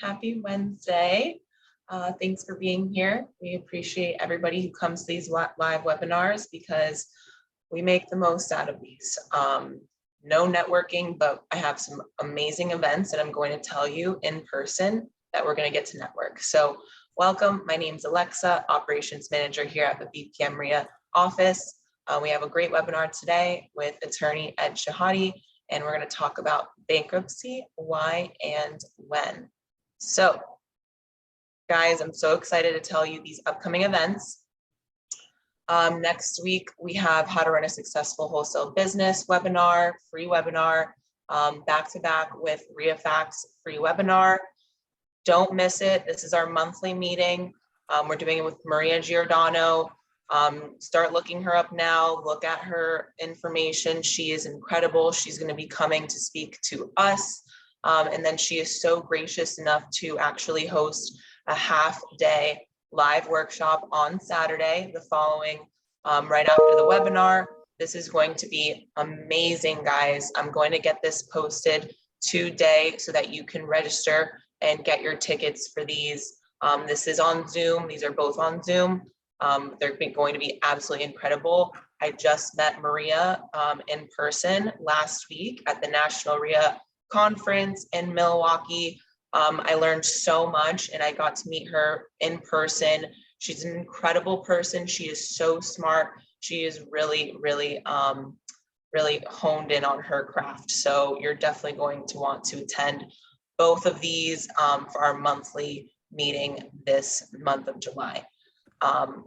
Happy Wednesday. Thanks for being here. We appreciate everybody who comes to these live webinars because we make the most out of these. No networking, but I have some amazing events that I'm going to tell you in person that we're going to get to network. So welcome. My name is Alexa, Operations Manager here at the BPM RIA office. We have a great webinar today with attorney Ed Shahadi, and we're going to talk about bankruptcy, why and when. So guys, I'm so excited to tell you these upcoming events. Next week, we have how to run a successful wholesale business webinar, free webinar, back-to-back with RIA Facts free webinar. Don't miss it. This is our monthly meeting. We're doing it with Maria Giordano. Start looking her up now. Look at her information. She is incredible. She's going to be coming to speak to us. And then she is so gracious enough to actually host a half-day live workshop on Saturday, the following, right after the webinar. This is going to be amazing, guys. I'm going to get this posted today so that you can register and get your tickets for these. This is on Zoom. These are both on Zoom. They're going to be absolutely incredible. I just met Maria in person last week at the National RIA Conference in Milwaukee. I learned so much and I got to meet her in person. She's an incredible person. She is so smart. She is really, really honed in on her craft. So you're definitely going to want to attend both of these for our monthly meeting this month of July.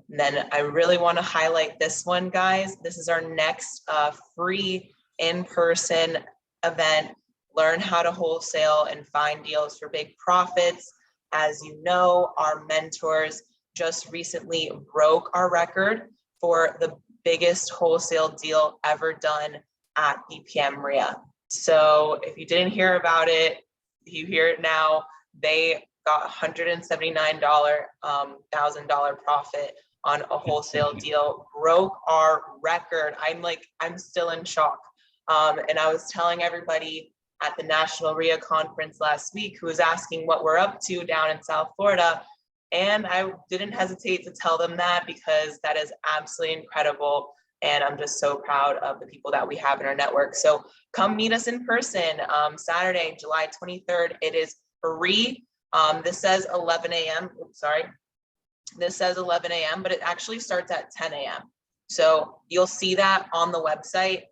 Then I really want to highlight this one, guys. This is our next free in-person event. Learn how to wholesale and find deals for big profits. As you know, our mentors just recently broke our record for the biggest wholesale deal ever done at BPM RIA. So if you didn't hear about it, you hear it now. They got $179,000 profit on a wholesale deal, broke our record. I'm still in shock. And I was telling everybody at the National RIA Conference last week who was asking what we're up to down in South Florida. And I didn't hesitate to tell them that because that is absolutely incredible. And I'm just so proud of the people that we have in our network. So come meet us in person Saturday, July 23rd. It is free. This says 11 a.m. Sorry. This says 11 a.m., but it actually starts at 10 a.m. So you'll see that on the website,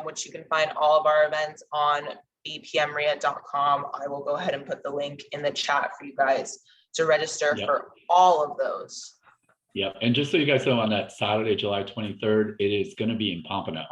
which you can find all of our events on bpmria.com. I will go ahead and put the link in the chat for you guys to register for all of those. Yep. And just so you guys know, on that Saturday, July 23rd, it is going to be in Pompano.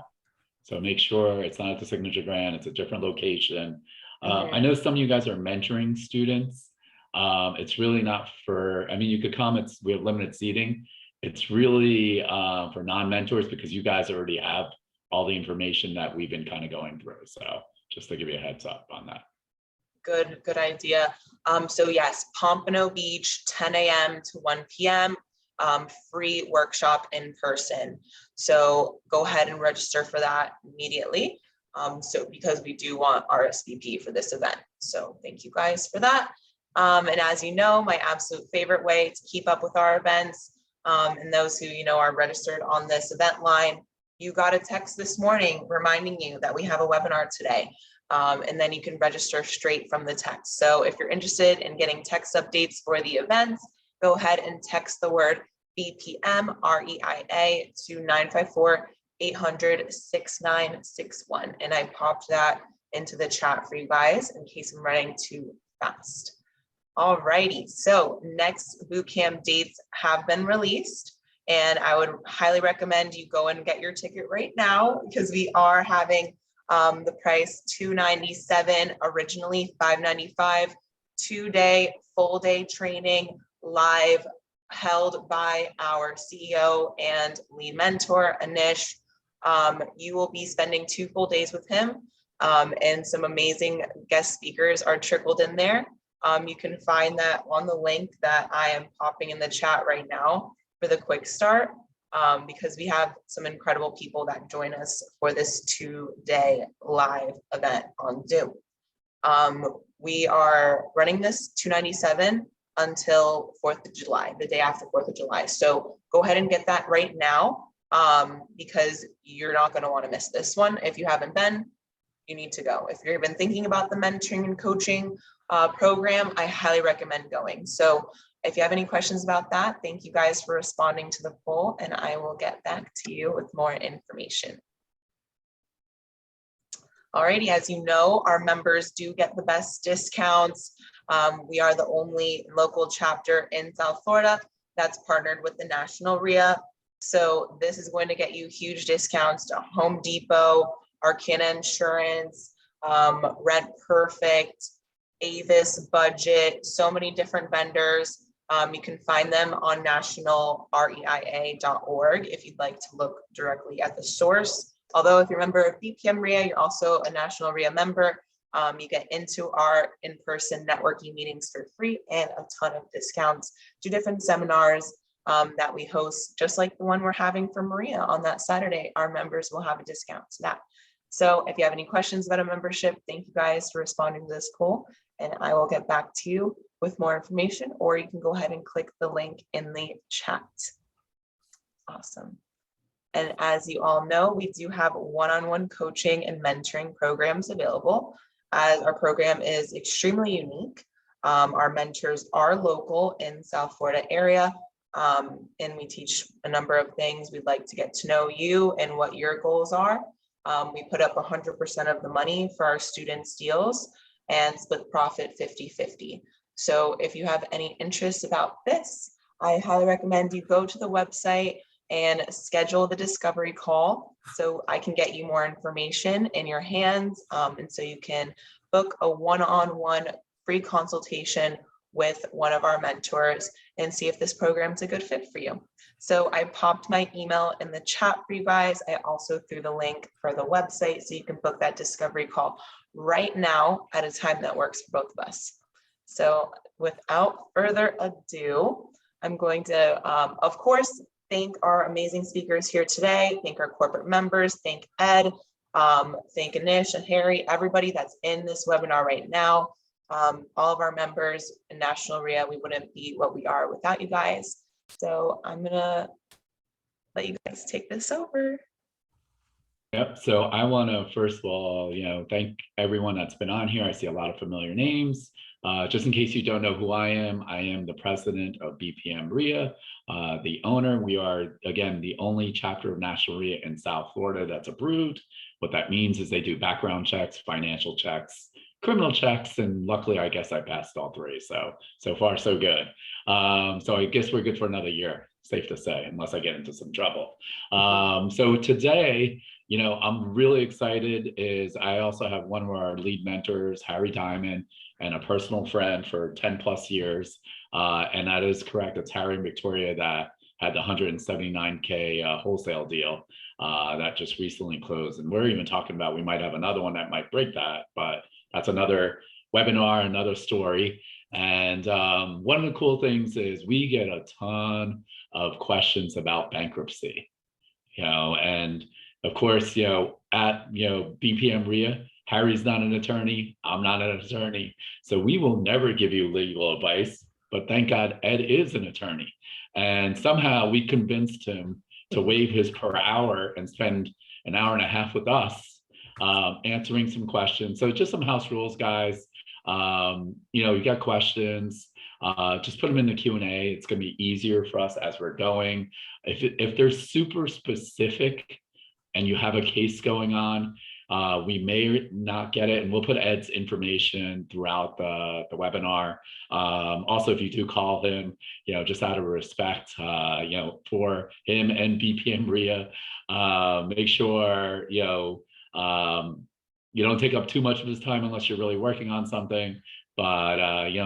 So make sure it's not at the Signature Grand. It's a different location. I know some of you guys are mentoring students. It's really not for, I mean, you could come, we have limited seating. It's really for non-mentors because you guys already have all the information that we've been kind of going through. So just to give you a heads up on that. Good idea. So yes, Pompano Beach, 10 a.m. to 1 p.m. Free workshop in person. So go ahead and register for that immediately. So because we do want RSVP for this event. So thank you guys for that. And as you know, my absolute favorite way to keep up with our events, and those who, are registered on this event line, you got a text this morning reminding you that we have a webinar today. And then you can register straight from the text. So if you're interested in getting text updates for the events, go ahead and text the word BPM REIA to 954-800-6961. And I popped that into the chat for you guys in case I'm running too fast. All righty, so next bootcamp dates have been released, and I would highly recommend you go and get your ticket right now because we are having the price $297, originally $595, 2-day, full day training live held by our CEO and lead mentor, Anish. You will be spending 2 full days with him, and some amazing guest speakers are trickled in there. You can find that on the link that I am popping in the chat right now for the quick start, because we have some incredible people that join us for this 2-day live event on Zoom. We are running this 297 until 4th of July, the day after 4th of July. So go ahead and get that right now, because you're not going to want to miss this one. If you haven't been, you need to go. If you're even thinking about the mentoring and coaching program, I highly recommend going. So if you have any questions about that, thank you guys for responding to the poll, and I will get back to you with more information. Alrighty, as you know, our members do get the best discounts. We are the only local chapter in South Florida that's partnered with the National RIA. So this is going to get you huge discounts to Home Depot, Arcana Insurance, Rent Perfect, Avis Budget, so many different vendors. You can find them on nationalreia.org if you'd like to look directly at the source. Although if you're a member of BPM RIA, you're also a National RIA member. You get into our in-person networking meetings for free and a ton of discounts to different seminars that we host, just like the one we're having for Maria on that Saturday. Our members will have a discount to that. So if you have any questions about a membership, thank you guys for responding to this poll, and I will get back to you with more information, or you can go ahead and click the link in the chat. Awesome. And as you all know, we do have one-on-one coaching and mentoring programs available, as our program is extremely unique. Our mentors are local in South Florida area, and we teach a number of things. We'd like to get to know you and what your goals are. We put up 100% of the money for our students' deals and split profit 50-50. So if you have any interest about this, I highly recommend you go to the website and schedule the discovery call so I can get you more information in your hands, and so you can book a one-on-one free consultation with one of our mentors and see if this program's a good fit for you. So I popped my email in the chat for you guys. I also threw the link for the website so you can book that discovery call right now at a time that works for both of us. So without further ado, I'm going to, of course, thank our amazing speakers here today, thank our corporate members, thank Ed, thank Anish and Harry, everybody that's in this webinar right now. All of our members in National RIA, we wouldn't be what we are without you guys. So I'm gonna let you guys take this over. Yep. So I want to first of all, thank everyone that's been on here. I see a lot of familiar names. Just in case you don't know who I am the president of BPM RIA, the owner. We are, again, the only chapter of National RIA in South Florida that's approved. What that means is they do background checks, financial checks, criminal checks, and luckily, I guess I passed all three. So far, so good. So I guess we're good for another year, safe to say, unless I get into some trouble. So today, I'm really excited is I also have one of our lead mentors, Harry Diamond, and a personal friend for 10 plus years. And that is correct. It's Harry and Victoria that had the 179K wholesale deal that just recently closed. And we're even talking about, we might have another one that might break that, but that's another webinar, another story. And one of the cool things is we get a ton of questions about bankruptcy, and of course, at, BPM RIA, Harry's not an attorney, I'm not an attorney. So we will never give you legal advice, but thank God Ed is an attorney. And somehow we convinced him to waive his per hour and spend an hour and a half with us answering some questions. So just some house rules, guys. You got questions, just put them in the Q&A. It's going to be easier for us as we're going. If they're super specific and you have a case going on, we may not get it, and we'll put Ed's information throughout the webinar. Also, if you do call him, just out of respect, for him and BPM RIA, make sure, you don't take up too much of his time unless you're really working on something. But,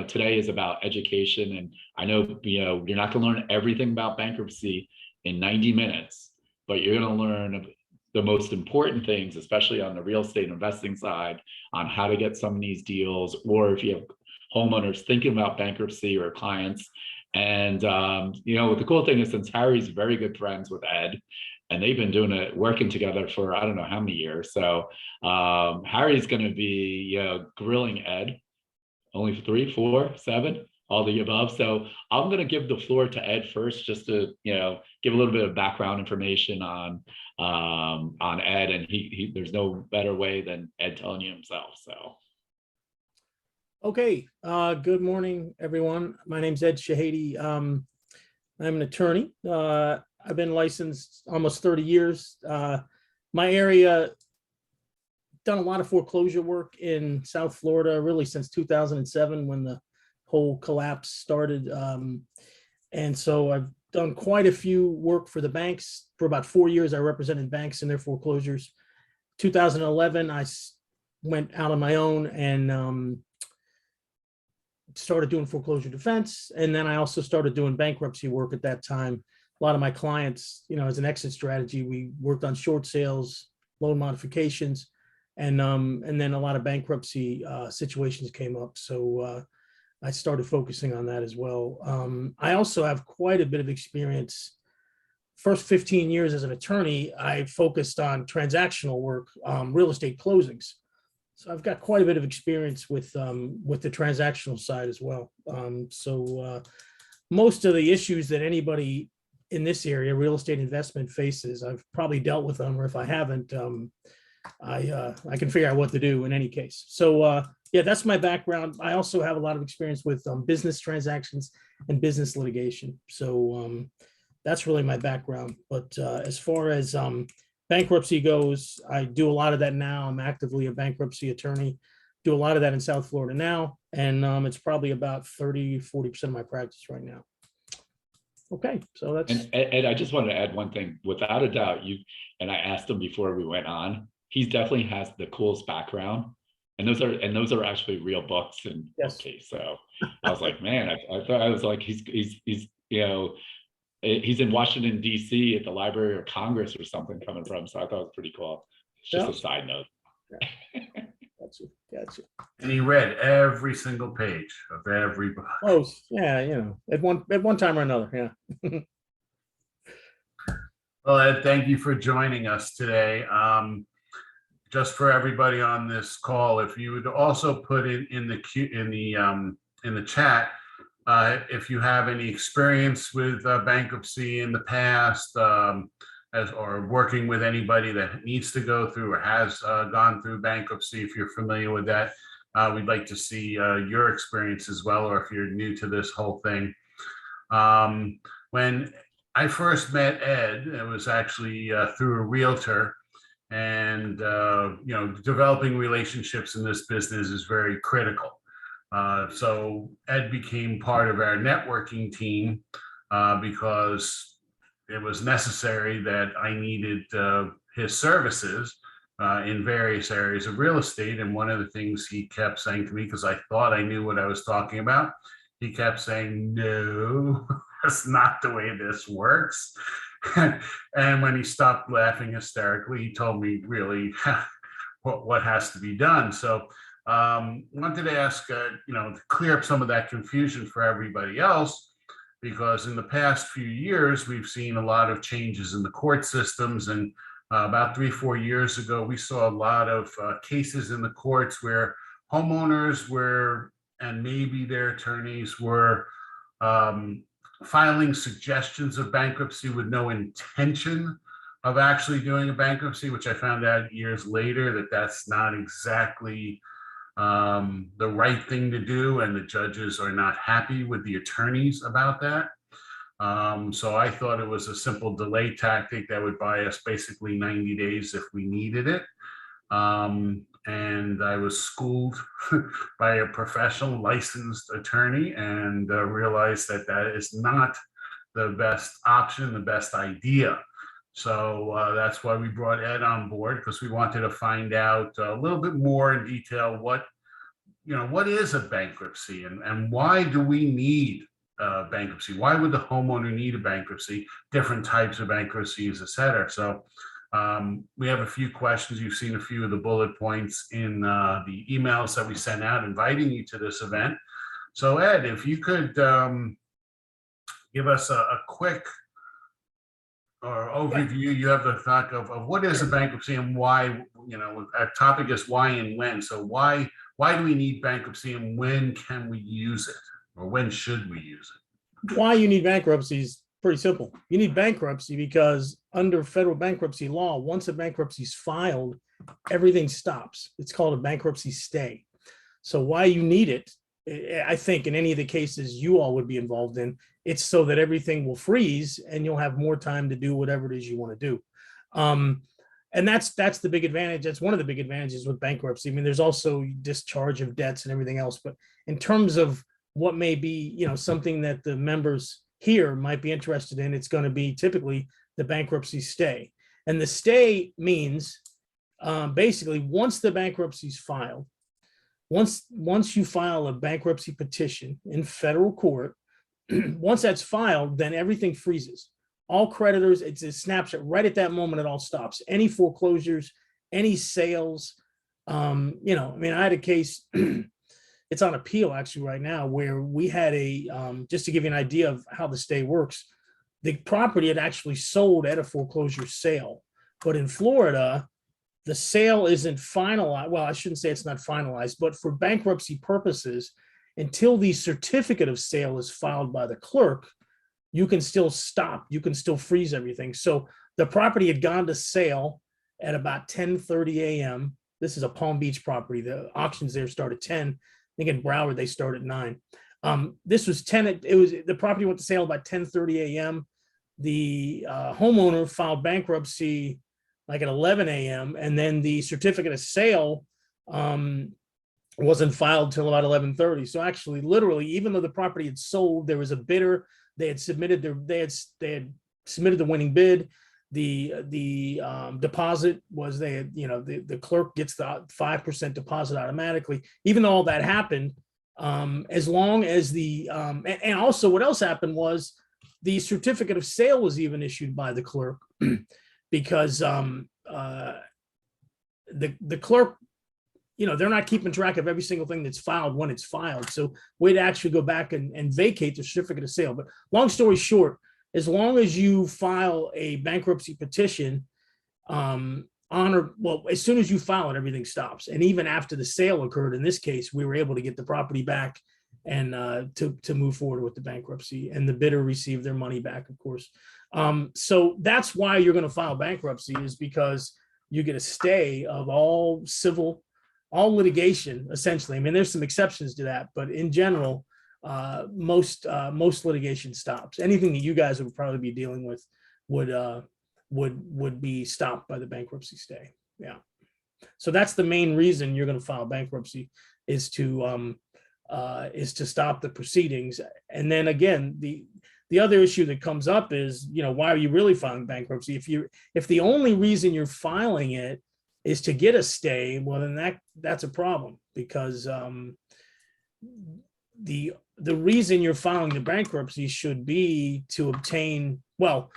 today is about education. And I know, you're not going to learn everything about bankruptcy in 90 minutes, but you're going to learn the most important things, especially on the real estate investing side, on how to get some of these deals, or if you have homeowners thinking about bankruptcy or clients. And, the cool thing is, since Harry's very good friends with Ed, and they've been doing it, working together for, I don't know how many years. So Harry's going to be, grilling Ed only 3, 4, 7, all the above. So I'm going to give the floor to Ed first, just to, give a little bit of background information on Ed, and he there's no better way than Ed telling you himself. So. Okay, good morning, everyone. My name's Ed Shahady. I'm an attorney. I've been licensed almost 30 years. My area, done a lot of foreclosure work in South Florida, really since 2007 when the whole collapse started. And so I've done quite a few work for the banks. For about 4 years, I represented banks in their foreclosures. 2011, I went out on my own and started doing foreclosure defense. And then I also started doing bankruptcy work at that time. A lot of my clients, as an exit strategy, we worked on short sales, loan modifications, and then a lot of bankruptcy situations came up. So I started focusing on that as well. I also have quite a bit of experience. First 15 years as an attorney, I focused on transactional work, real estate closings. So I've got quite a bit of experience with the transactional side as well. So most of the issues that anybody in this area, real estate investment, faces, I've probably dealt with them, or if I haven't, I can figure out what to do in any case. So yeah, that's my background. I also have a lot of experience with business transactions and business litigation. So that's really my background. But as far as bankruptcy goes, I do a lot of that now. I'm actively a bankruptcy attorney, do a lot of that in South Florida now. And it's probably about 40% of my practice right now. Okay, so that's. And Ed, I just wanted to add one thing. Without a doubt, and I asked him before we went on, he definitely has the coolest background. And those are actually real books and yes. Okay, so I was like, man, I thought, I was like, he's he's in Washington, D.C. at the Library of Congress or something coming from. So I thought it was pretty cool. It's just a side note. Yeah. Gotcha. And he read every single page of every book. Oh, yeah, at one time or another, yeah. Well, Ed, thank you for joining us today. Just for everybody on this call, if you would also put in the chat, if you have any experience with bankruptcy in the past, or working with anybody that needs to go through or has gone through bankruptcy, if you're familiar with that, we'd like to see your experience as well, or if you're new to this whole thing. When I first met Ed, it was actually through a realtor. And developing relationships in this business is very critical. So Ed became part of our networking team because it was necessary that I needed his services in various areas of real estate. And one of the things he kept saying to me, because I thought I knew what I was talking about, he kept saying, no, that's not the way this works. And when he stopped laughing hysterically, he told me really what has to be done. So wanted to ask, to clear up some of that confusion for everybody else, because in the past few years, we've seen a lot of changes in the court systems. And about 3-4 years ago, we saw a lot of cases in the courts where homeowners were, and maybe their attorneys were, filing suggestions of bankruptcy with no intention of actually doing a bankruptcy, which I found out years later that that's not exactly the right thing to do, and the judges are not happy with the attorneys about that. So I thought it was a simple delay tactic that would buy us basically 90 days if we needed it. And I was schooled by a professional licensed attorney and realized that that is not the best option, the best idea. So that's why we brought Ed on board, because we wanted to find out a little bit more in detail what is a bankruptcy, and why do we need bankruptcy? Why would the homeowner need a bankruptcy? Different types of bankruptcies, et cetera. So we have a few questions. You've seen a few of the bullet points in the emails that we sent out inviting you to this event. So Ed, if you could give us a quick overview. You have the thought of what is a bankruptcy and why, our topic is why and when. So why why do we need bankruptcy and when can we use it? Or when should we use it? Why you need bankruptcy is pretty simple. You need bankruptcy because under federal bankruptcy law, once a bankruptcy is filed, everything stops. It's called a bankruptcy stay. So why you need it, I think in any of the cases you all would be involved in, it's so that everything will freeze and you'll have more time to do whatever it is you want to do. And that's the big advantage. That's one of the big advantages with bankruptcy. I mean, there's also discharge of debts and everything else, but in terms of what may be, something that the members here might be interested in, it's going to be typically the bankruptcy stay. And the stay means basically once the bankruptcy is filed, once you file a bankruptcy petition in federal court, once that's filed, then everything freezes. All creditors, it's a snapshot. Right at that moment, it all stops. Any foreclosures, any sales. I had a case, it's on appeal actually right now, where we had just to give you an idea of how the stay works, the property had actually sold at a foreclosure sale. But in Florida, the sale isn't finalized. Well, I shouldn't say it's not finalized, but for bankruptcy purposes, until the certificate of sale is filed by the clerk, you can still stop, you can still freeze everything. So the property had gone to sale at about 10:30 a.m. This is a Palm Beach property. The auctions there start at 10. I think in Broward, they start at 9. This was 10, the property went to sale about 10:30 a.m. The homeowner filed bankruptcy like at 11 a.m. And then the certificate of sale wasn't filed till about 11:30. So actually, literally, even though the property had sold, there was a bidder. They had submitted the winning bid. The deposit was the clerk gets the 5% deposit automatically. Even though all that happened, as long as and also what else happened was the certificate of sale was even issued by the clerk because the clerk, they're not keeping track of every single thing that's filed when it's filed. So we'd actually go back and vacate the certificate of sale. But long story short, as long as you file a bankruptcy petition, as soon as you file it, everything stops. And even after the sale occurred, in this case, we were able to get the property back and to move forward with the bankruptcy, and the bidder received their money back, of course. So that's why you're going to file bankruptcy, is because you get a stay of all litigation, essentially. I mean, there's some exceptions to that, but in general, most litigation stops. Anything that you guys would probably be dealing with would be stopped by the bankruptcy stay. Yeah. So that's the main reason you're going to file bankruptcy, is to stop the proceedings. And then again, the other issue that comes up is, why are you really filing bankruptcy? If the only reason you're filing it is to get a stay, well, then that's a problem, because the reason you're filing the bankruptcy should be to obtain, well,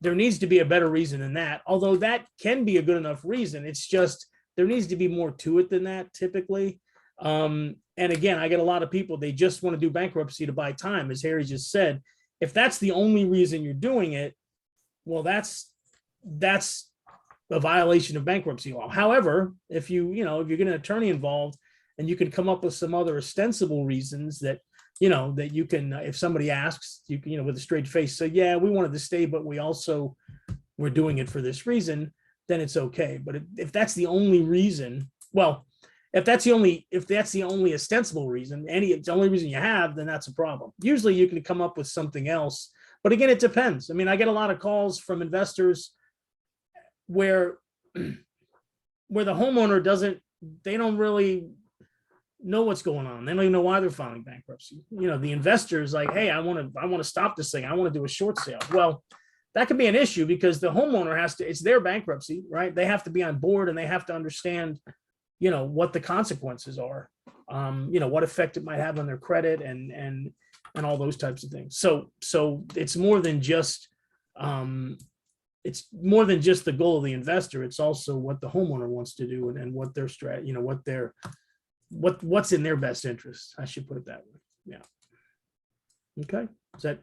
there needs to be a better reason than that, although that can be a good enough reason. It's just there needs to be more to it than that typically. And again, I get a lot of people, they just want to do bankruptcy to buy time, as Harry just said. If that's the only reason you're doing it, well, that's a violation of bankruptcy law. However, if you get an attorney involved and you can come up with some other ostensible reasons that you can, if somebody asks, you can, with a straight face say, yeah, we wanted to stay, but we're doing it for this reason, then it's okay. But if that's the only reason, well, if that's the only ostensible reason, it's the only reason you have, then that's a problem. Usually you can come up with something else, but again, it depends. I mean, I get a lot of calls from investors where the homeowner they don't really know what's going on. They don't even know why they're filing bankruptcy. The investor is like, hey, I want to stop this thing. I want to do a short sale. Well, that could be an issue because the homeowner it's their bankruptcy, right? They have to be on board and they have to understand, what the consequences are, what effect it might have on their credit and all those types of things. So it's more than just, the goal of the investor. It's also what the homeowner wants to do and what their strategy, what's in their best interest. I should put it that way. Yeah. Okay. Is that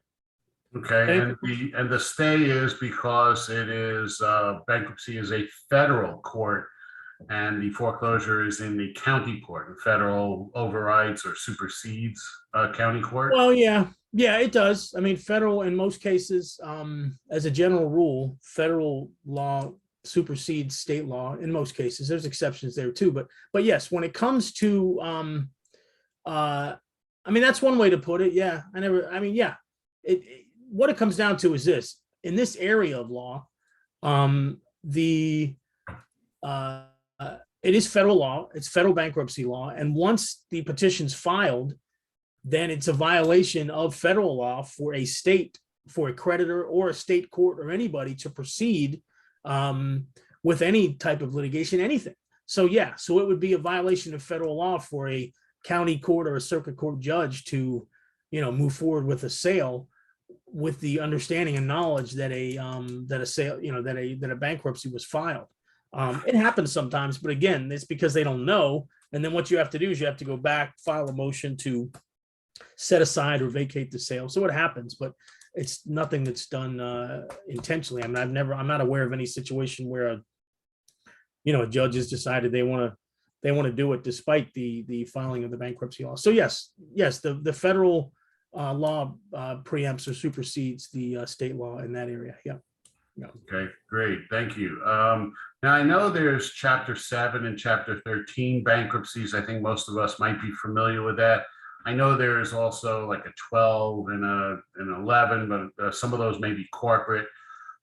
okay? And the stay is because it is bankruptcy is a federal court, and the foreclosure is in the county court, and federal overrides or supersedes county court. Well, yeah, it does. I mean, federal, in most cases, as a general rule, federal law supersedes state law in most cases. There's exceptions there too, but yes, when it comes to, I mean, that's one way to put it. Yeah, yeah, what it comes down to is this: in this area of law, the it is federal law, it's federal bankruptcy law, and once the petition's filed, then it's a violation of federal law for a state, for a creditor or a state court or anybody to proceed with any type of litigation, anything. So yeah, so it would be a violation of federal law for a county court or a circuit court judge to, move forward with a sale with the understanding and knowledge that a sale, that a bankruptcy was filed. It happens sometimes, but again, it's because they don't know. And then what you have to do is you have to go back, file a motion to set aside or vacate the sale. So it happens, but it's nothing that's done intentionally. I mean, I'm not aware of any situation where a judge has decided they want to do it despite the filing of the bankruptcy law. So yes, the federal law preempts or supersedes the state law in that area. Yeah. Okay, great. Thank you. Now I know there's Chapter 7 and Chapter 13 bankruptcies. I think most of us might be familiar with that. I know there's also like a 12 and an 11, but some of those may be corporate.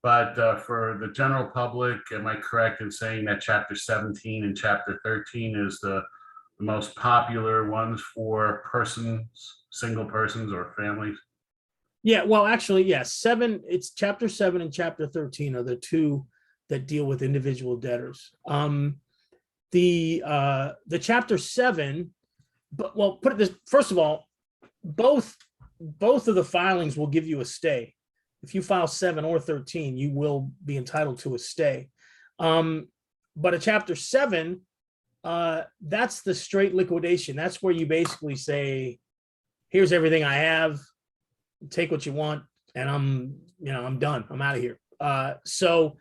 But for the general public, am I correct in saying that Chapter 17 and Chapter 13 is the most popular ones for persons, single persons or families? Yeah, well, actually, yes. It's Chapter 7 and Chapter 13 are the two that deal with individual debtors. The Chapter 7, but well, put it this, first of all, both of the filings will give you a stay. If you file 7 or 13, you will be entitled to a stay. But a Chapter 7, that's the straight liquidation. That's where you basically say, here's everything I have, take what you want, and I'm done. I'm out of here. So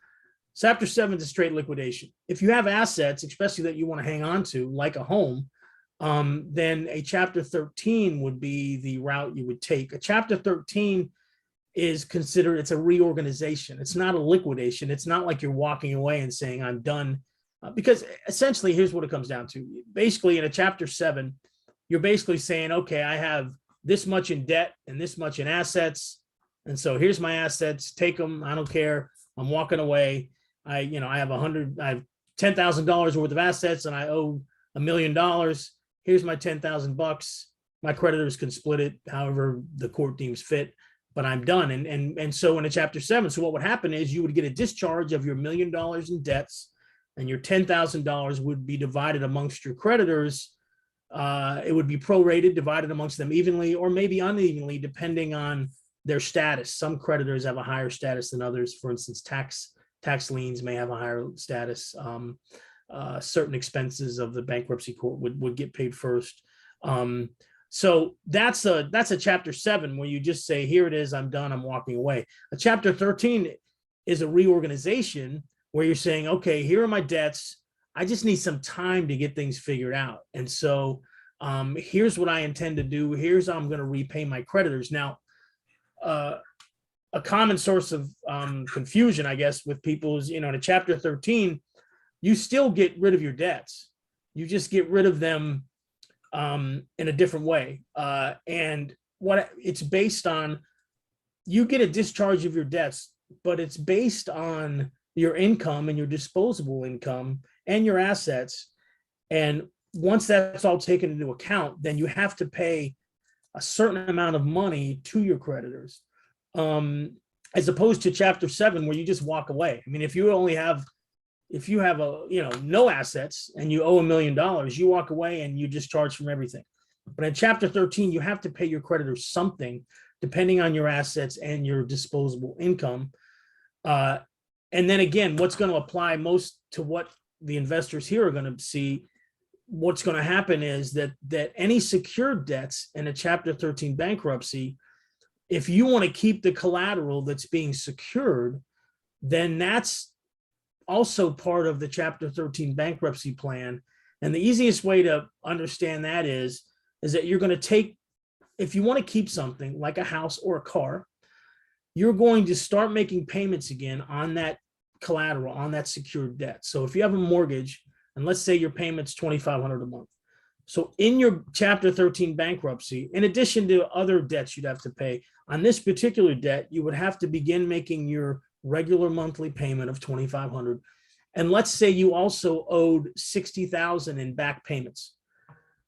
Chapter 7 is a straight liquidation. If you have assets, especially that you want to hang on to, like a home, then a Chapter 13 would be the route you would take. A Chapter 13 is considered, it's a reorganization. It's not a liquidation. It's not like you're walking away and saying, I'm done. Because essentially, here's what it comes down to. Basically, in a Chapter 7, you're basically saying, okay, I have this much in debt and this much in assets. And so here's my assets, take them. I don't care. I'm walking away. I have $10,000 worth of assets and I owe $1 million. Here's my $10,000. My creditors can split it however the court deems fit, but I'm done. And so in a Chapter 7, so what would happen is you would get a discharge of your $1 million in debts, and your $10,000 would be divided amongst your creditors. It would be prorated, divided amongst them evenly or maybe unevenly, depending on their status. Some creditors have a higher status than others. For instance, tax liens may have a higher status. Certain expenses of the bankruptcy court would get paid first. So that's a Chapter 7 where you just say, here it is, I'm done, I'm walking away. A Chapter 13 is a reorganization where you're saying, okay, here are my debts. I just need some time to get things figured out. And so here's what I intend to do. Here's how I'm going to repay my creditors. Now, a common source of confusion, I guess, with people is, in a Chapter 13, you still get rid of your debts. You just get rid of them in a different way. And what it's based on, you get a discharge of your debts, but it's based on your income and your disposable income and your assets. And once that's all taken into account, then you have to pay a certain amount of money to your creditors, as opposed to Chapter 7, where you just walk away. I mean, if you have no assets and you owe $1 million, you walk away and you discharge from everything. But in Chapter 13, you have to pay your creditors something depending on your assets and your disposable income. And then again, what's going to apply most to what the investors here are going to see, what's going to happen is that any secured debts in a Chapter 13 bankruptcy, if you want to keep the collateral that's being secured, then that's also part of the Chapter 13 bankruptcy plan. And the easiest way to understand that is that you're going to take, if you want to keep something like a house or a car, you're going to start making payments again on that collateral, on that secured debt. So if you have a mortgage, and let's say your payment's $2,500 a month. So in your Chapter 13 bankruptcy, in addition to other debts you'd have to pay, on this particular debt, you would have to begin making your regular monthly payment of $2,500. And let's say you also owed $60,000 in back payments.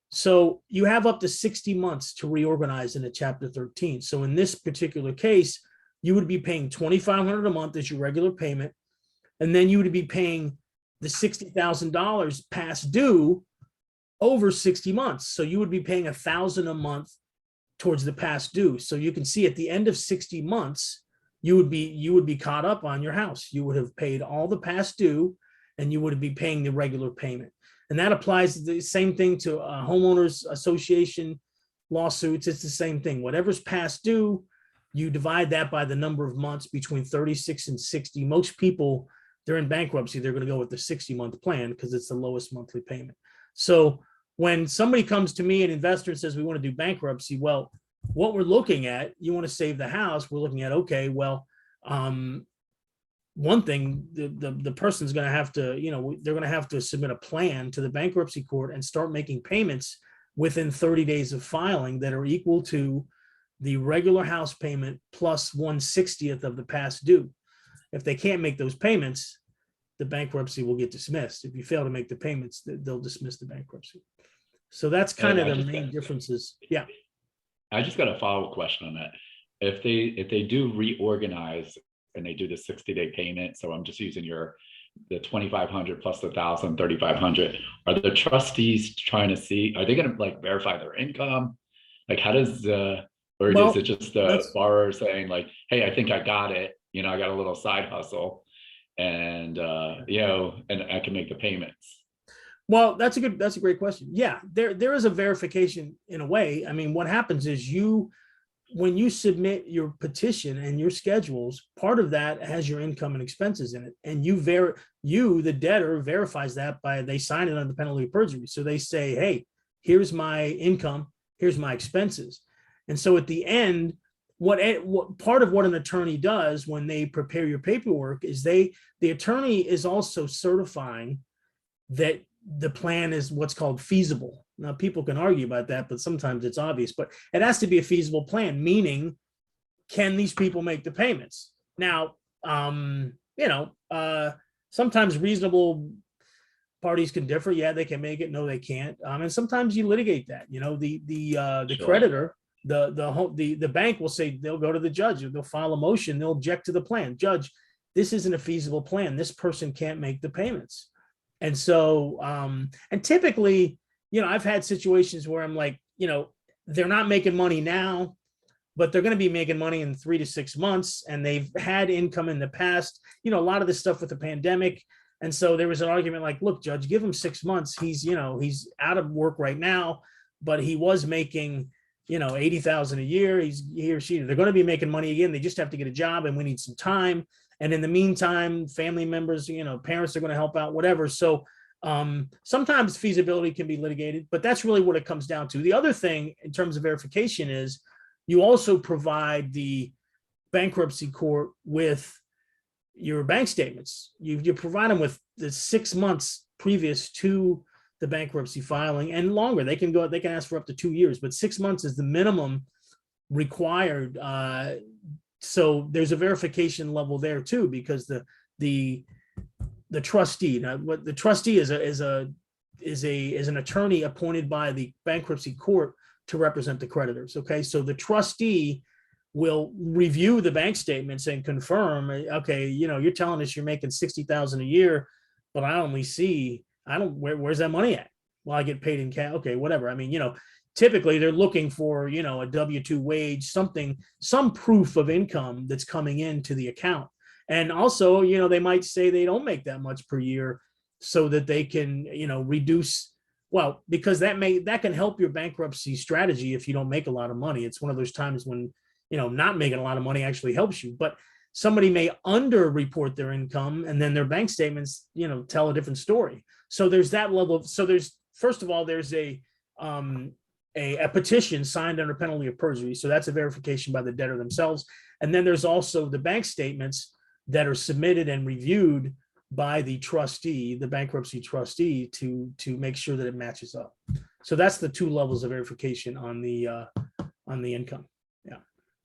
So you have up to 60 months to reorganize in a Chapter 13. So in this particular case, you would be paying $2,500 a month as your regular payment. And then you would be paying the $60,000 past due over 60 months. So you would be paying $1,000 a month towards the past due. So you can see at the end of 60 months, you would be caught up on your house. You would have paid all the past due, and you would be paying the regular payment. And that applies the same thing to homeowners association lawsuits. It's the same thing. Whatever's past due, you divide that by the number of months between 36 and 60. Most people, they're in bankruptcy, they're going to go with the 60-month plan because it's the lowest monthly payment. So when somebody comes to me, an investor, and says, we want to do bankruptcy, well, what we're looking at, you want to save the house, we're looking at, okay, well, one thing, the person's going to have to, they're going to have to submit a plan to the bankruptcy court and start making payments within 30 days of filing that are equal to the regular house payment plus 1/60th of the past due. If they can't make those payments, the bankruptcy will get dismissed. If you fail to make the payments, they'll dismiss the bankruptcy. So that's kind of the main differences. Yeah. I just got a follow-up question on that. If they do reorganize and they do the 60-day payment, so I'm just using the 2,500 plus the 1,000, 3,500, are the trustees trying to see, are they going to like verify their income? Like how does or is it just the borrower saying like, hey, I think I got it, I got a little side hustle and and I can make the payments? Well, that's a great question. Yeah, there is a verification in a way. I mean, what happens is when you submit your petition and your schedules, part of that has your income and expenses in it. And the debtor verifies that they sign it under penalty of perjury. So they say, hey, here's my income, here's my expenses. And so at the end, what part of what an attorney does when they prepare your paperwork is the attorney is also certifying that the plan is what's called feasible. Now, people can argue about that, but sometimes it's obvious, but it has to be a feasible plan, meaning, can these people make the payments? Now, sometimes reasonable parties can differ. Yeah, they can make it. No, they can't. And sometimes you litigate that, the Sure. creditor, the bank will say, they'll go to the judge, they'll file a motion, they'll object to the plan. Judge, this isn't a feasible plan. This person can't make the payments. And so, and typically, I've had situations where I'm like, they're not making money now, but they're going to be making money in 3 to 6 months. And they've had income in the past, a lot of this stuff with the pandemic. And so there was an argument like, look, judge, give him 6 months. He's out of work right now, but he was making, $80,000 a year. He or she, they're going to be making money again. They just have to get a job and we need some time. And in the meantime, family members, parents are going to help out, whatever. So sometimes feasibility can be litigated, but that's really what it comes down to. The other thing in terms of verification is you also provide the bankruptcy court with your bank statements. You provide them with the 6 months previous to the bankruptcy filing and longer. They can ask for up to 2 years, but 6 months is the minimum required. So there's a verification level there too, because the trustee, now what the trustee is an attorney appointed by the bankruptcy court to represent the creditors. Okay, so the trustee will review the bank statements and confirm, okay, you're telling us you're making $60,000 a year, but where's that money at? Well, I get paid in cash. Okay, whatever. I mean, typically they're looking for, a W-2 wage, some proof of income that's coming into the account. And also, they might say they don't make that much per year so that they can, reduce, because that can help your bankruptcy strategy if you don't make a lot of money. It's one of those times when, not making a lot of money actually helps you. But somebody may under-report their income, and then their bank statements, tell a different story. So there's that level of, so there's, first of all, there's a petition signed under penalty of perjury. So that's a verification by the debtor themselves. And then there's also the bank statements that are submitted and reviewed by the trustee, the bankruptcy trustee, to make sure that it matches up. So that's the two levels of verification on the income.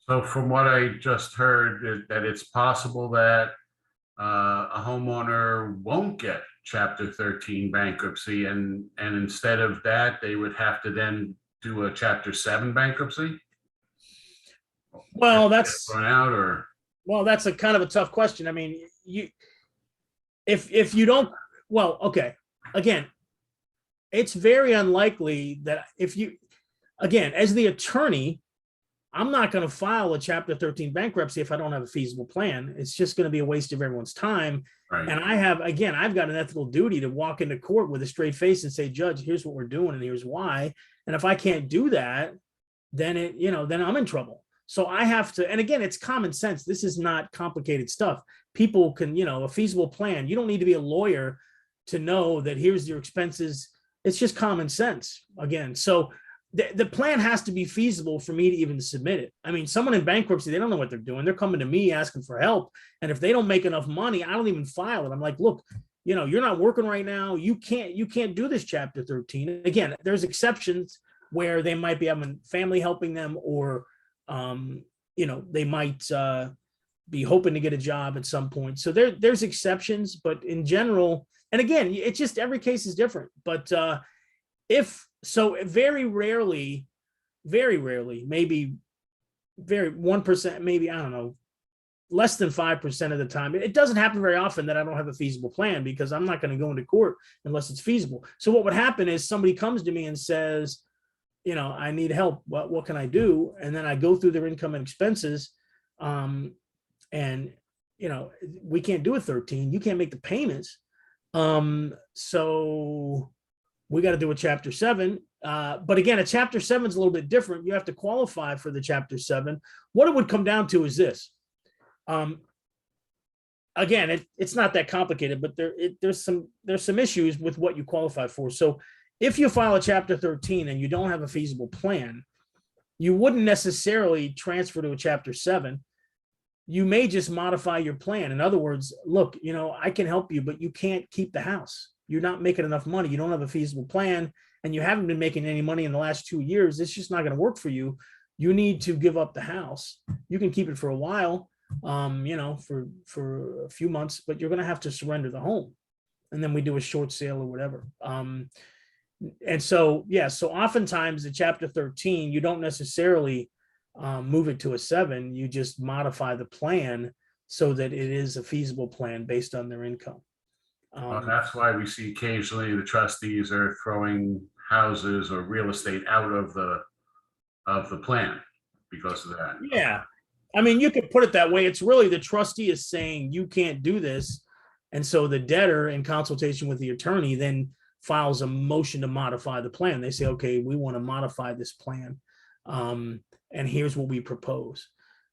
So from what I just heard, that it's possible that a homeowner won't get Chapter 13 bankruptcy, and instead of that, they would have to then do a Chapter 7 bankruptcy? Well, that's Thrown out, or? Well, that's a kind of a tough question. I mean, if you don't, well, okay, again, it's very unlikely that again, as the attorney, I'm not going to file a Chapter 13 bankruptcy if I don't have a feasible plan. It's just going to be a waste of everyone's time. Right. And I've got an ethical duty to walk into court with a straight face and say, Judge, here's what we're doing and here's why. And if I can't do that, then then I'm in trouble. So I have to, and again, it's common sense. This is not complicated stuff. People can, a feasible plan. You don't need to be a lawyer to know that here's your expenses. It's just common sense again. So the plan has to be feasible for me to even submit it. I mean, someone in bankruptcy, they don't know what they're doing. They're coming to me asking for help. And if they don't make enough money, I don't even file it. I'm like, look, you're not working right now. You can't do this Chapter 13. Again, there's exceptions where they might be having family helping them, or, they might be hoping to get a job at some point. So there's exceptions, but in general, and again, it's just every case is different. But very rarely, maybe 1%, maybe, I don't know, less than 5% of the time. It doesn't happen very often that I don't have a feasible plan, because I'm not going to go into court unless it's feasible. So what would happen is somebody comes to me and says, I need help. What can I do? And then I go through their income and expenses. And, we can't do a 13. You can't make the payments. So we got to do a Chapter 7. But again, a Chapter 7 is a little bit different. You have to qualify for the Chapter 7. What it would come down to is this. Again, it's not that complicated, but there's some issues with what you qualify for. So if you file a Chapter 13 and you don't have a feasible plan, you wouldn't necessarily transfer to a Chapter 7. You may just modify your plan. In other words, look, I can help you, but you can't keep the house. You're not making enough money. You don't have a feasible plan, and you haven't been making any money in the last 2 years. It's just not going to work for you. You need to give up the house. You can keep it for a while, for a few months, but you're going to have to surrender the home. And then we do a short sale or whatever. And so, so oftentimes the Chapter 13, you don't necessarily move it to a 7. You just modify the plan so that it is a feasible plan based on their income. That's why we see occasionally the trustees are throwing houses or real estate out of the plan because of that. Yeah. I mean, you could put it that way. It's really the trustee is saying you can't do this. And so the debtor, in consultation with the attorney, then files a motion to modify the plan. They say, okay, we want to modify this plan. And here's what we propose.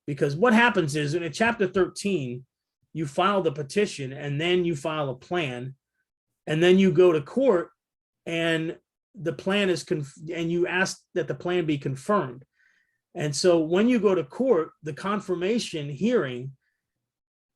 Because what happens is in a Chapter 13, you file the petition and then you file a plan, and then you go to court and the plan is and you ask that the plan be confirmed. And so when you go to court, the confirmation hearing,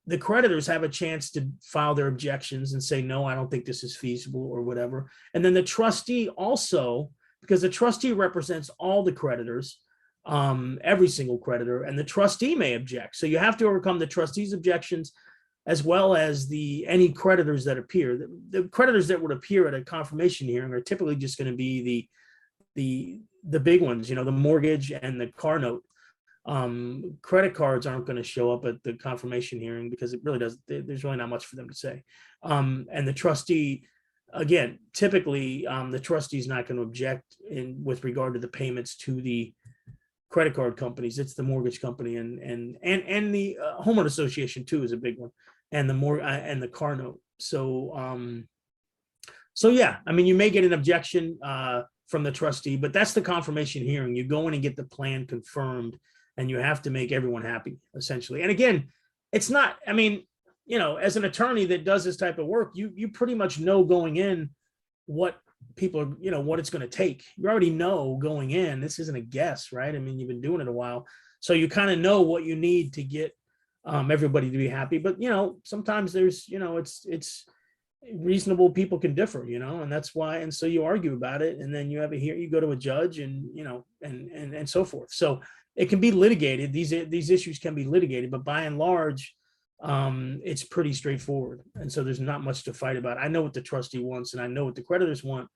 the creditors have a chance to file their objections and say, no, I don't think this is feasible or whatever. And then the trustee also, because the trustee represents all the creditors, every single creditor, and the trustee may object. So you have to overcome the trustee's objections as well as any creditors that appear. The creditors that would appear at a confirmation hearing are typically just going to be the big ones, the mortgage and the car note. Credit cards aren't going to show up at the confirmation hearing because there's really not much for them to say. And the trustee, again, typically the trustee is not going to object with regard to the payments to the credit card companies. It's the mortgage company and the homeowner association too is a big one, and the car note. So yeah, I mean, you may get an objection from the trustee, but that's the confirmation hearing. You go in and get the plan confirmed, and you have to make everyone happy, essentially. And again, it's not, I mean, as an attorney that does this type of work, you pretty much know going in what people are, what it's going to take. You already know going in, this isn't a guess, right? I mean, you've been doing it a while. So you kind of know what you need to get everybody to be happy. But, sometimes there's, it's reasonable people can differ, and that's why. And so you argue about it, and then you go to a judge and, and so forth. So it can be litigated. These issues can be litigated, but by and large, it's pretty straightforward. And so there's not much to fight about. I know what the trustee wants and I know what the creditors want.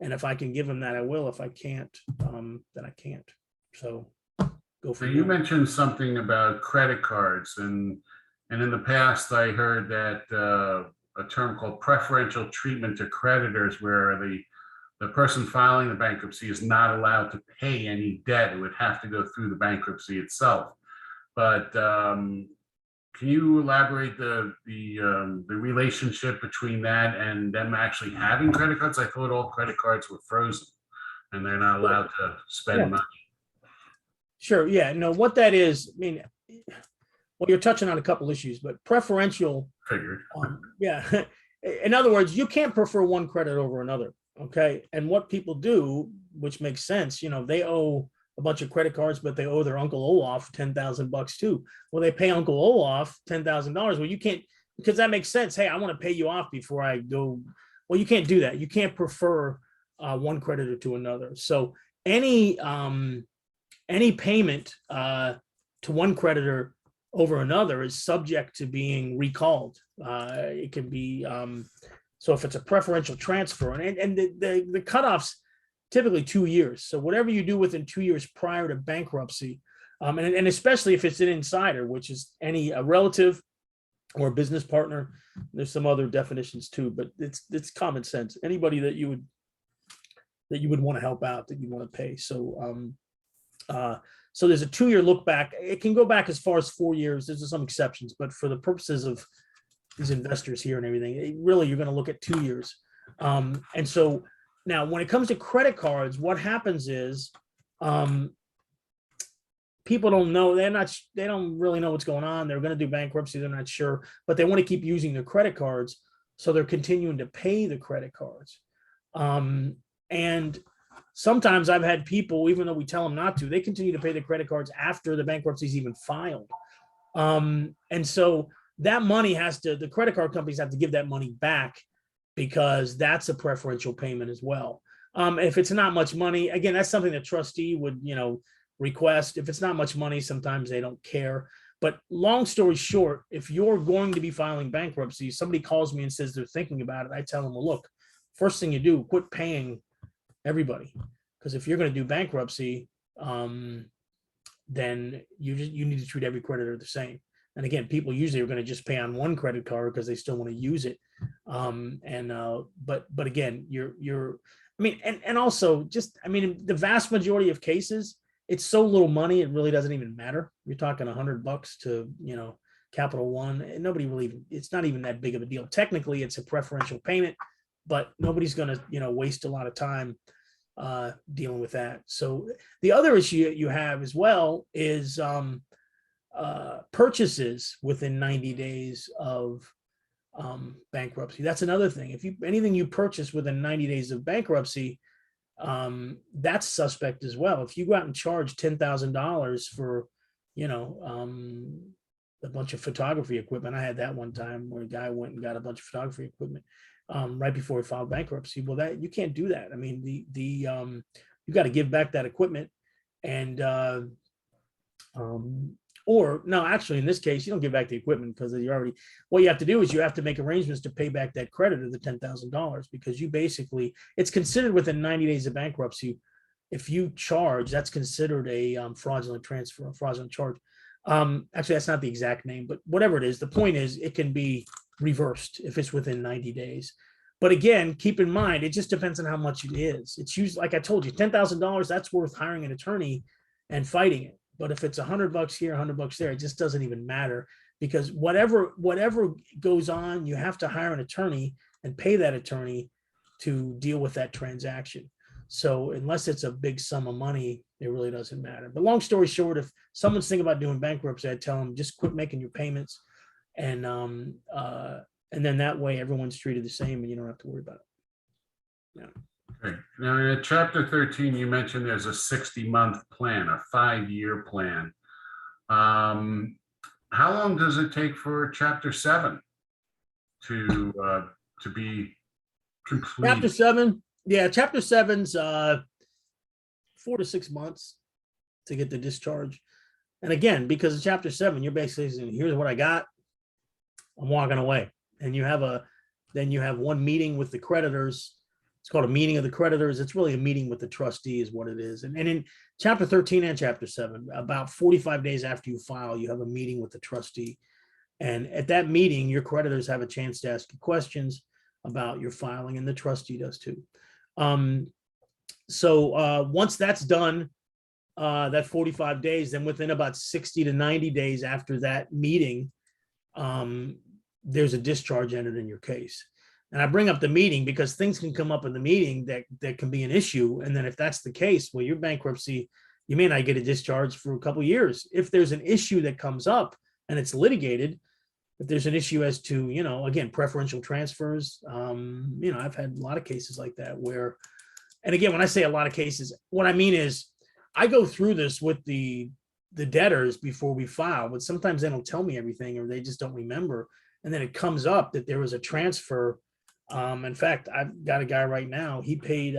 And if I can give them that, I will. If I can't, then I can't. So go for So it. you mentioned something about credit cards, and in the past, I heard that a term called preferential treatment to creditors, where the person filing the bankruptcy is not allowed to pay any debt. It would have to go through the bankruptcy itself. But can you elaborate the relationship between that and them actually having credit cards? I thought all credit cards were frozen and they're not allowed to spend money. Sure. Yeah. No, what that is, I mean, well, you're touching on a couple issues, but preferential. Figured. Yeah. In other words, you can't prefer one credit over another. Okay. And what people do, which makes sense, they owe a bunch of credit cards, but they owe their Uncle Olaf $10,000 too. Well, they pay Uncle Olaf $10,000. Well, you can't, because that makes sense. Hey, I want to pay you off before I go. Well, you can't do that. You can't prefer one creditor to another. So any payment to one creditor over another is subject to being recalled. It can be so if it's a preferential transfer, and the cutoffs typically 2 years. So whatever you do within 2 years prior to bankruptcy, and especially if it's an insider, which is a relative or a business partner. There's some other definitions too, but it's common sense. Anybody that you would want to help out, that you want to pay. So so there's a 2-year look back. It can go back as far as 4 years. There's some exceptions, but for the purposes of these investors here and everything, really you're going to look at 2 years. And so now when it comes to credit cards, what happens is people don't know. They don't really know what's going on. They're going to do bankruptcy. They're not sure, but they want to keep using their credit cards. So they're continuing to pay the credit cards. And sometimes I've had people, even though we tell them not to, they continue to pay the credit cards after the bankruptcy is even filed. And so that money the credit card companies have to give that money back, because that's a preferential payment as well. If it's not much money, again, that's something the trustee would, request. If it's not much money, sometimes they don't care. But long story short, if you're going to be filing bankruptcy, somebody calls me and says they're thinking about it, I tell them, well, look, first thing you do, quit paying everybody. Because if you're going to do bankruptcy, then you need to treat every creditor the same. And again, people usually are going to just pay on one credit card because they still want to use it. But again, and also just, the vast majority of cases, it's so little money, it really doesn't even matter. You're talking $100 to, Capital One, and nobody really, it's not even that big of a deal. Technically, it's a preferential payment, but nobody's going to, waste a lot of time dealing with that. So the other issue you have as well is purchases within 90 days of bankruptcy. That's another thing. If anything you purchase within 90 days of bankruptcy, that's suspect as well. If you go out and charge $10,000 for, a bunch of photography equipment. I had that one time where a guy went and got a bunch of photography equipment right before he filed bankruptcy. Well, that you can't do that. You got to give back that equipment, and or no, actually, in this case, you don't give back the equipment, because what you have to do is you have to make arrangements to pay back that creditor the $10,000, because it's considered within 90 days of bankruptcy. If you charge, that's considered a fraudulent transfer, a fraudulent charge. Actually, that's not the exact name, but whatever it is, the point is it can be reversed if it's within 90 days. But again, keep in mind, it just depends on how much it is. It's usually, like I told you, $10,000, that's worth hiring an attorney and fighting it. But if it's $100 here, $100 there, it just doesn't even matter, because whatever goes on, you have to hire an attorney and pay that attorney to deal with that transaction. So unless it's a big sum of money, it really doesn't matter. But long story short, if someone's thinking about doing bankruptcy, I tell them just quit making your payments. And then that way everyone's treated the same and you don't have to worry about it. Okay. Now, in chapter 13, you mentioned there's a 60-month plan, a 5-year plan. How long does it take for chapter 7 to be complete? Chapter 7, yeah, chapter 7's 4 to 6 months to get the discharge. And again, because of chapter 7, you're basically saying, here's what I got, I'm walking away. And then you have one meeting with the creditors. It's called a meeting of the creditors. It's really a meeting with the trustee is what it is. And in chapter 13 and chapter 7, about 45 days after you file, you have a meeting with the trustee. And at that meeting, your creditors have a chance to ask you questions about your filing, and the trustee does too. So once that's done, that 45 days, then within about 60 to 90 days after that meeting, there's a discharge entered in your case. And I bring up the meeting because things can come up in the meeting that can be an issue. And then if that's the case, well, your bankruptcy, you may not get a discharge for a couple of years. If there's an issue that comes up and it's litigated, if there's an issue as to, again, preferential transfers, I've had a lot of cases like that where, and again, when I say a lot of cases, what I mean is I go through this with the debtors before we file, but sometimes they don't tell me everything or they just don't remember. And then it comes up that there was a transfer. In fact, I've got a guy right now, he paid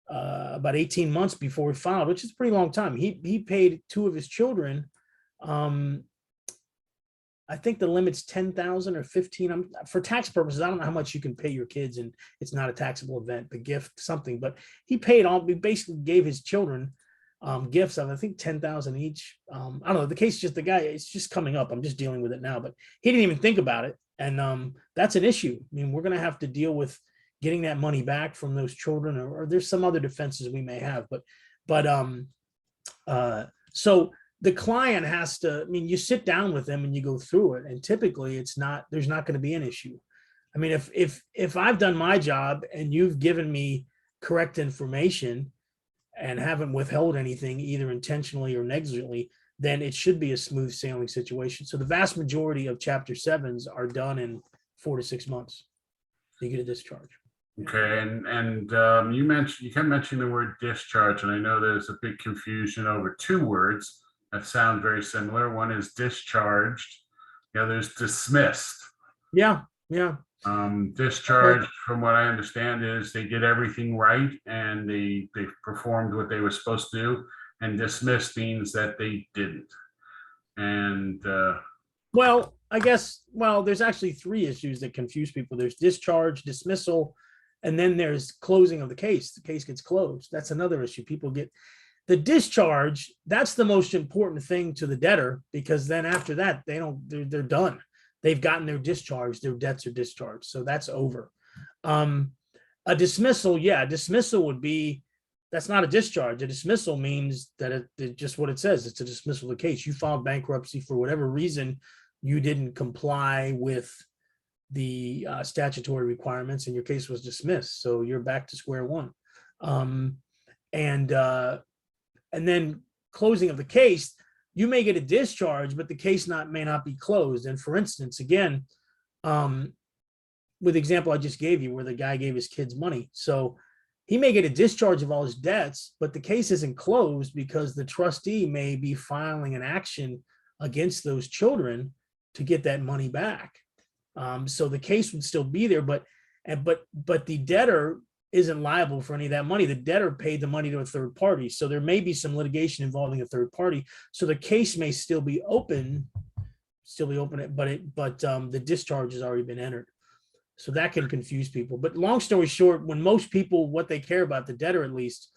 about 18 months before we filed, which is a pretty long time. He paid 2 of his children. I think the limit's 10,000 or 15. For tax purposes, I don't know how much you can pay your kids, and it's not a taxable event, but gift something. But he paid all. We basically gave his children gifts of I think 10,000 each. I don't know. The case is just the guy. It's just coming up. I'm just dealing with it now, but he didn't even think about it, and that's an issue. I mean, we're going to have to deal with getting that money back from those children, or there's some other defenses we may have, so the client has to, you sit down with them and you go through it, and typically there's not going to be an issue. I mean, if I've done my job and you've given me correct information and haven't withheld anything either intentionally or negligently, then it should be a smooth sailing situation. So the vast majority of chapter 7s are done in 4 to 6 months. You get a discharge. Okay, and you kept mentioning the word discharge, and I know there's a big confusion over 2 words that sound very similar. One is discharged, the other is dismissed. Yeah. Discharged, from what I understand, is they did everything right and they performed what they were supposed to do, and dismissed means that they didn't. And well, I guess, there's actually 3 issues that confuse people. There's discharge, dismissal, and then there's closing of the case. The case gets closed. That's another issue. People get the discharge. That's the most important thing to the debtor, because then after that, they're done. They've gotten their discharge, their debts are discharged. So that's over. A dismissal, dismissal would be, that's not a discharge. A dismissal means that it just what it says. It's a dismissal of the case. You filed bankruptcy for whatever reason, you didn't comply with the statutory requirements, and your case was dismissed. So you're back to square one. And then closing of the case, you may get a discharge, but the case may not be closed. And for instance, again, with the example I just gave you, where the guy gave his kids money. So he may get a discharge of all his debts, but the case isn't closed because the trustee may be filing an action against those children to get that money back. So the case would still be there, but the debtor isn't liable for any of that money. The debtor paid the money to a third party. So there may be some litigation involving a third party. So the case may still be open, but the discharge has already been entered. So that can confuse people. But long story short, when most people, what they care about, the debtor at least,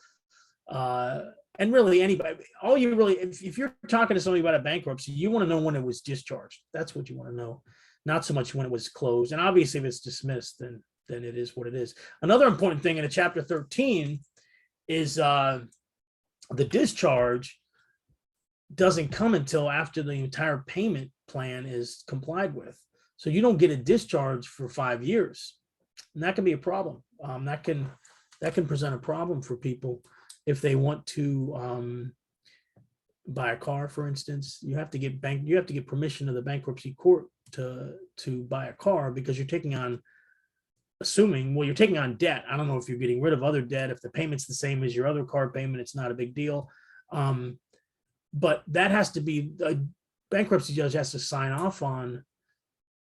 and really anybody, if you're talking to somebody about a bankruptcy, you want to know when it was discharged. That's what you want to know. Not so much when it was closed. And obviously if it's dismissed, then it is what it is. Another important thing in a chapter 13 is the discharge doesn't come until after the entire payment plan is complied with. So you don't get a discharge for 5 years. And that can be a problem. That can present a problem for people if they want to buy a car, for instance, you have to get permission of the bankruptcy court to buy a car, because you're taking on debt. I don't know if you're getting rid of other debt. If the payment's the same as your other car payment, it's not a big deal. But that has to be, a bankruptcy judge has to sign off on,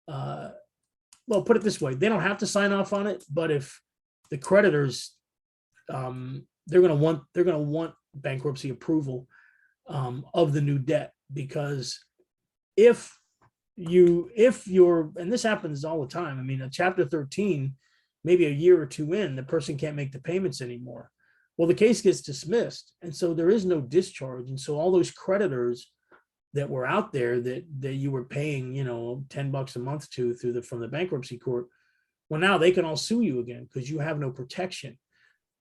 well, put it this way, they don't have to sign off on it, but if the creditors, they're going to want bankruptcy approval of the new debt, because if you're, and this happens all the time. I mean, a chapter 13, maybe a year or two in, the person can't make the payments anymore. Well, the case gets dismissed. And so there is no discharge. And so all those creditors that were out there that you were paying, $10 a month to from the bankruptcy court, well, now they can all sue you again because you have no protection.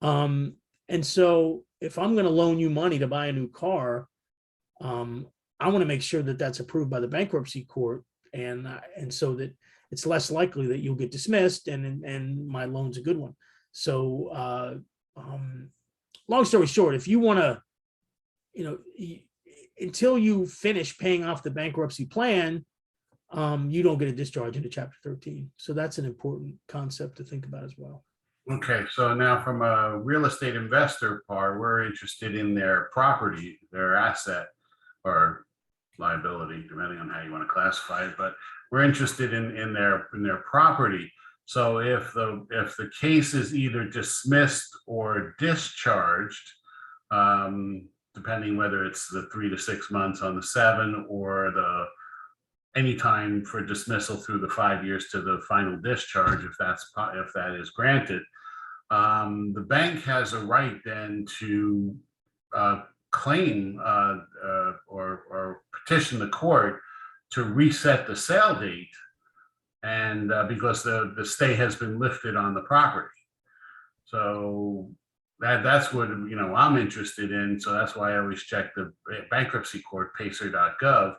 And so if I'm going to loan you money to buy a new car, I want to make sure that that's approved by the bankruptcy court, and so that it's less likely that you'll get dismissed, and my loan's a good one. So, long story short, if you want to, until you finish paying off the bankruptcy plan, you don't get a discharge into Chapter 13. So that's an important concept to think about as well. Okay, so now from a real estate investor part, we're interested in their property, their asset, or liability, depending on how you want to classify it, but we're interested in their property. So if the case is either dismissed or discharged, depending whether it's the 3 to 6 months on the 7 or the any time for dismissal through the 5 years to the final discharge, if that is granted, the bank has a right then to claim or petition the court to reset the sale date, and because the stay has been lifted on the property. So that's what I'm interested in. So that's why I always check the bankruptcy court, pacer.gov,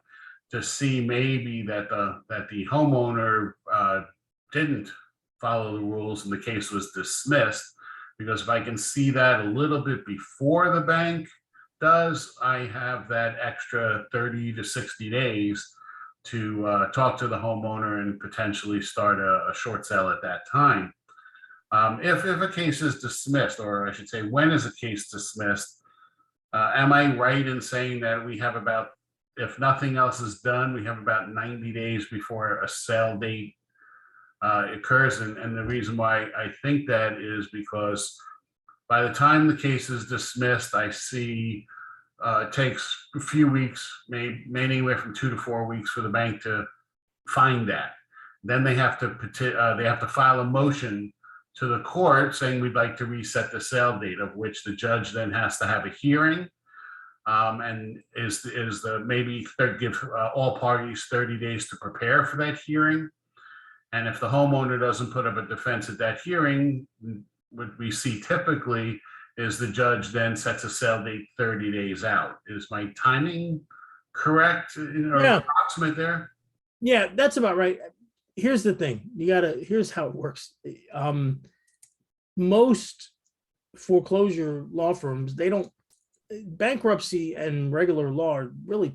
to see maybe that the homeowner didn't follow the rules and the case was dismissed. Because if I can see that a little bit before the bank does, I have that extra 30 to 60 days to talk to the homeowner and potentially start a short sale at that time. If a case is dismissed, or I should say, when is a case dismissed? Am I right in saying that we have about, if nothing else is done, we have about 90 days before a sale date occurs? And the reason why I think that is because by the time the case is dismissed, I see it takes a few weeks, maybe anywhere from 2 to 4 weeks for the bank to find that. Then they have to file a motion to the court saying we'd like to reset the sale date, of which the judge then has to have a hearing, and maybe give all parties 30 days to prepare for that hearing. And if the homeowner doesn't put up a defense at that hearing, what we see typically is the judge then sets a sale date 30 days out. Is my timing correct? Yeah. Approximate there? Yeah, that's about right. Here's the thing. Here's how it works. Most foreclosure law firms, bankruptcy and regular law are really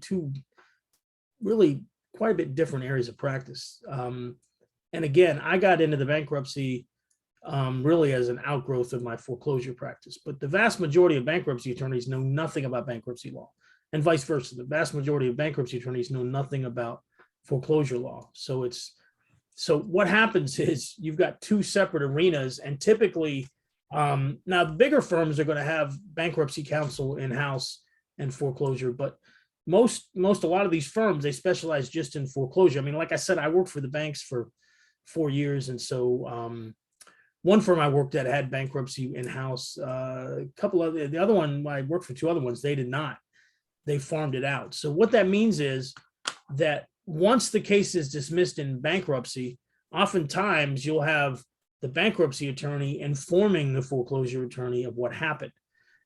quite a bit different areas of practice. And again, I got into the bankruptcy really as an outgrowth of my foreclosure practice. But the vast majority of bankruptcy attorneys know nothing about bankruptcy law, and vice versa. The vast majority of bankruptcy attorneys know nothing about foreclosure law. So what happens is you've got two separate arenas, and typically, now the bigger firms are going to have bankruptcy counsel in-house and foreclosure, but a lot of these firms, they specialize just in foreclosure. I mean, like I said, I worked for the banks for 4 years. And so one firm I worked at had bankruptcy in-house. The other one, I worked for 2 other ones, they did not. They farmed it out. So what that means is that once the case is dismissed in bankruptcy, oftentimes you'll have the bankruptcy attorney informing the foreclosure attorney of what happened.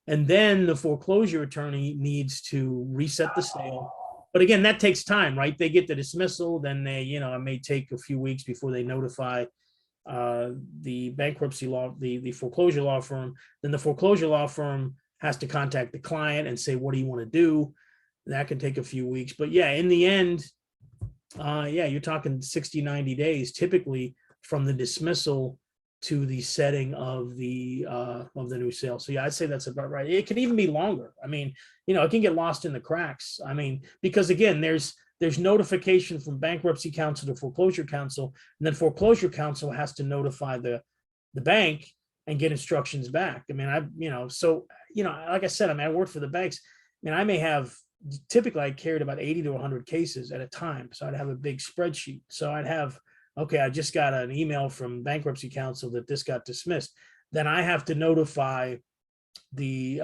And then the foreclosure attorney needs to reset the sale. But again, that takes time, right? They get the dismissal, then it may take a few weeks before they notify the bankruptcy law, the foreclosure law firm. Then the foreclosure law firm has to contact the client and say, what do you want to do? that can take a few weeks. But yeah, in the end, yeah, you're talking 60, 90 days typically from the dismissal to the setting of the new sale. So yeah, I'd say that's about right. It can even be longer. I mean, it can get lost in the cracks. I mean, because again, there's notification from bankruptcy counsel to foreclosure counsel, and then foreclosure counsel has to notify the bank and get instructions back. I mean, like I said, I mean, I work for the banks. I mean, I may have, typically I carried about 80 to 100 cases at a time. So I'd have a big spreadsheet. So I'd have, okay, I just got an email from bankruptcy counsel that this got dismissed. Then I have to notify the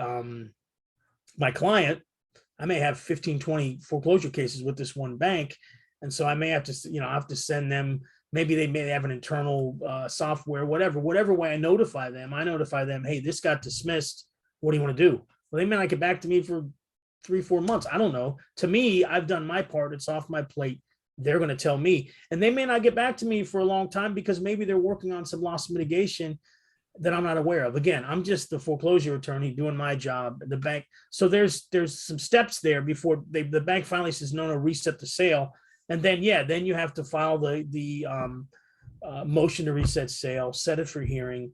my client. I may have 15, 20 foreclosure cases with this one bank. And so I may have to, I have to send them, maybe they may have an internal software, whatever way I notify them, hey, this got dismissed. What do you want to do? Well, they may not get back to me for 3-4 months. I don't know. To me, I've done my part. It's off my plate. They're going to tell me, and they may not get back to me for a long time because maybe they're working on some loss mitigation that I'm not aware of. Again, I'm just the foreclosure attorney doing my job at the bank. So there's some steps there before the bank finally says, no, reset the sale. And then, then you have to file the motion to reset sale, set it for hearing.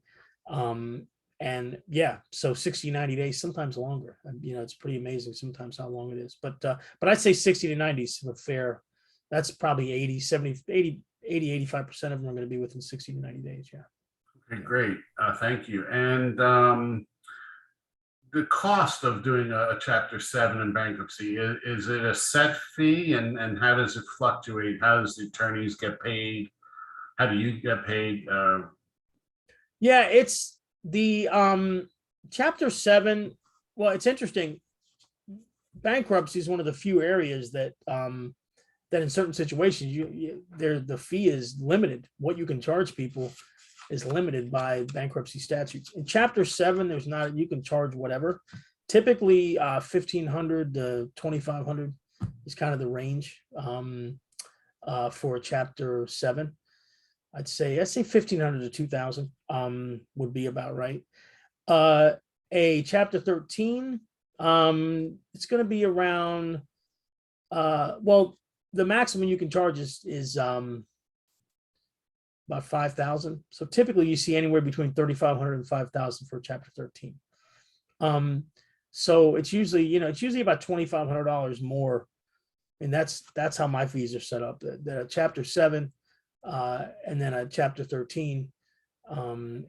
And yeah, so 60, 90 days, sometimes longer. It's pretty amazing sometimes how long it is. But I'd say 60 to 90 is a fair, that's probably 80, 85% of them are going to be within 60 to 90 days. Yeah. Okay, great. Thank you. And the cost of doing a Chapter 7 in bankruptcy, is it a set fee, and how does it fluctuate? How does the attorneys get paid? How do you get paid? Yeah, it's the Chapter 7. Well, it's interesting. Bankruptcy is one of the few areas that in certain situations the fee is limited. What you can charge people is limited by bankruptcy statutes. In Chapter 7, there's not, you can charge whatever. Typically, $1,500 to $2,500 is kind of the range for a Chapter 7. I'd say $1,500 to $2,000 would be about right. A Chapter 13, it's going to be around. Well, the maximum you can charge is about $5,000. So typically you see anywhere between $3,500 and $5,000 for Chapter 13. So it's usually, about $2,500 more. And that's how my fees are set up. The Chapter 7 and then a Chapter 13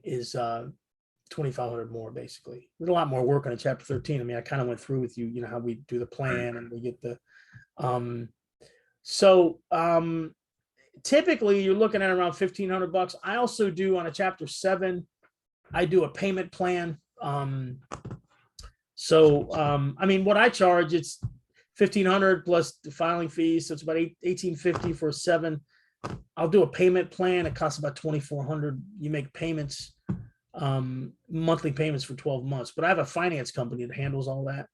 is $2,500 more, basically. There's a lot more work on a Chapter 13. I mean, I kind of went through with you, how we do the plan and we get the typically you're looking at around $1,500. I also do on a Chapter 7, I do a payment plan. I mean, what I charge, it's $1,500 plus the filing fees. So it's about $1,850 for a 7. I'll do a payment plan. It costs about $2,400. You make payments, monthly payments for 12 months. But I have a finance company that handles all that.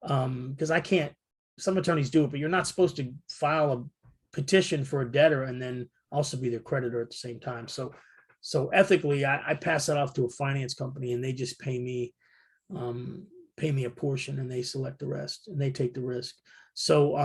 Because I can't, some attorneys do it, but you're not supposed to file a petition for a debtor and then also be their creditor at the same time. So ethically, I pass that off to a finance company, and they just pay me a portion, and they select the rest, and they take the risk. So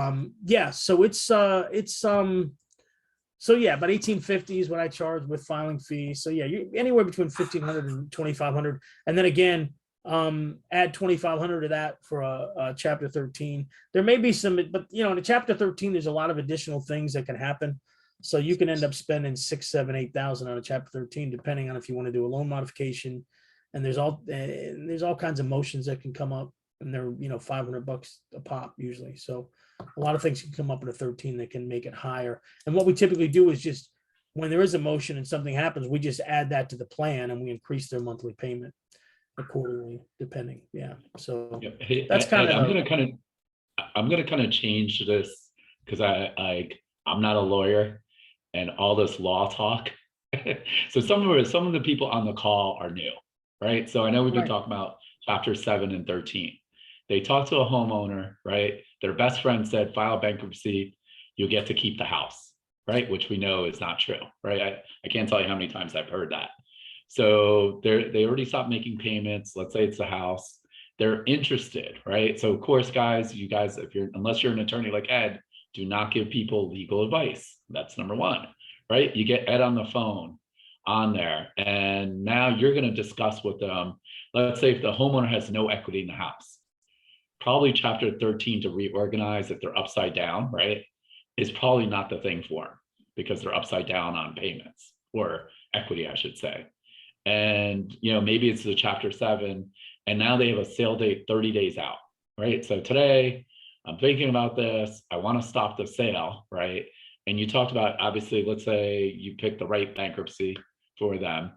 so yeah, about $1,850 is what I charge with filing fees. So yeah, you anywhere between $1,500 and $2,500, and then again, add $2,500 to that for a Chapter 13. There may be some, but in a Chapter 13, there's a lot of additional things that can happen. So you can end up spending $6,000, $7,000, $8,000 on a Chapter 13, depending on if you want to do a loan modification. And there's all kinds of motions that can come up, and they're $500 a pop usually. So a lot of things can come up in a 13 that can make it higher. And what we typically do is just when there is a motion and something happens, we just add that to the plan and we increase their monthly payment accordingly, depending. Yeah. So Yeah. Hey, that's kind of, I'm gonna kind of change this because I'm not a lawyer and all this law talk. So some of the people on the call are new, right? So I know we've been Right. talking about Chapter 7 and 13. They talk to a homeowner, right? Their best friend said, file bankruptcy, you'll get to keep the house, right? Which we know is not true, right? I can't tell you how many times I've heard that. So they already stopped making payments. Let's say it's the house. they're interested, right? So of course, guys, you guys, unless you're an attorney like Ed, do not give people legal advice. That's number one, right? You get Ed on the phone on there, and now you're going to discuss with them. Let's say if the homeowner has no equity in the house, probably chapter 13 to reorganize if they're upside down, right, is probably not the thing for them because they're upside down on payments or equity, I should say. And, maybe it's the chapter 7, and now they have a sale date 30 days out, right? So today I'm thinking about this. I want to stop the sale, right? And you talked about, obviously, let's say you pick the right bankruptcy for them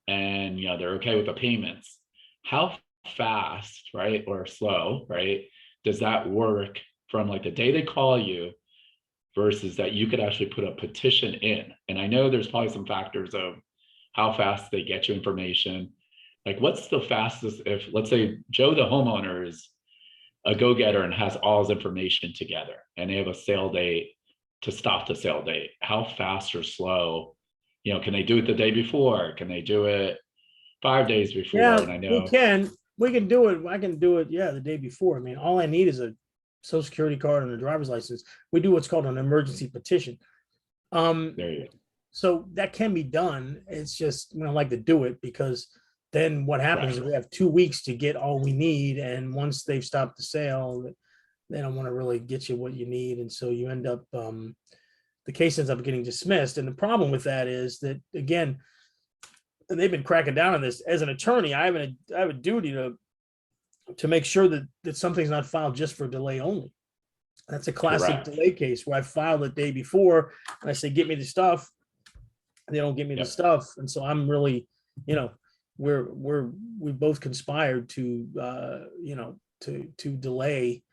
and, they're okay with the payments. How fast, right, or slow, right, does that work from like the day they call you versus that you could actually put a petition in? And I know there's probably some factors of how fast they get you information. Like, what's the fastest, if let's say Joe, the homeowner, is a go-getter and has all his information together and they have a sale date to stop the sale date, how fast or slow, can they do it the day before? Can they do it 5 days before? Yeah, And I know we can do it. I can do it. Yeah, the day before. I mean, all I need is a social security card and a driver's license. We do what's called an emergency petition. there you go. So that can be done. It's just, I like to do it because then what happens is we have 2 weeks to get all we need. And once they've stopped the sale, they don't want to really get you what you need. And so you end up, the case ends up getting dismissed. And the problem with that is that, again, and they've been cracking down on this. As an attorney, I have a duty to make sure that something's not filed just for delay only. That's a classic Correct. delay case where I filed the day before and I say, get me the stuff. They don't give me the stuff. And so I'm really, we both conspired to, to delay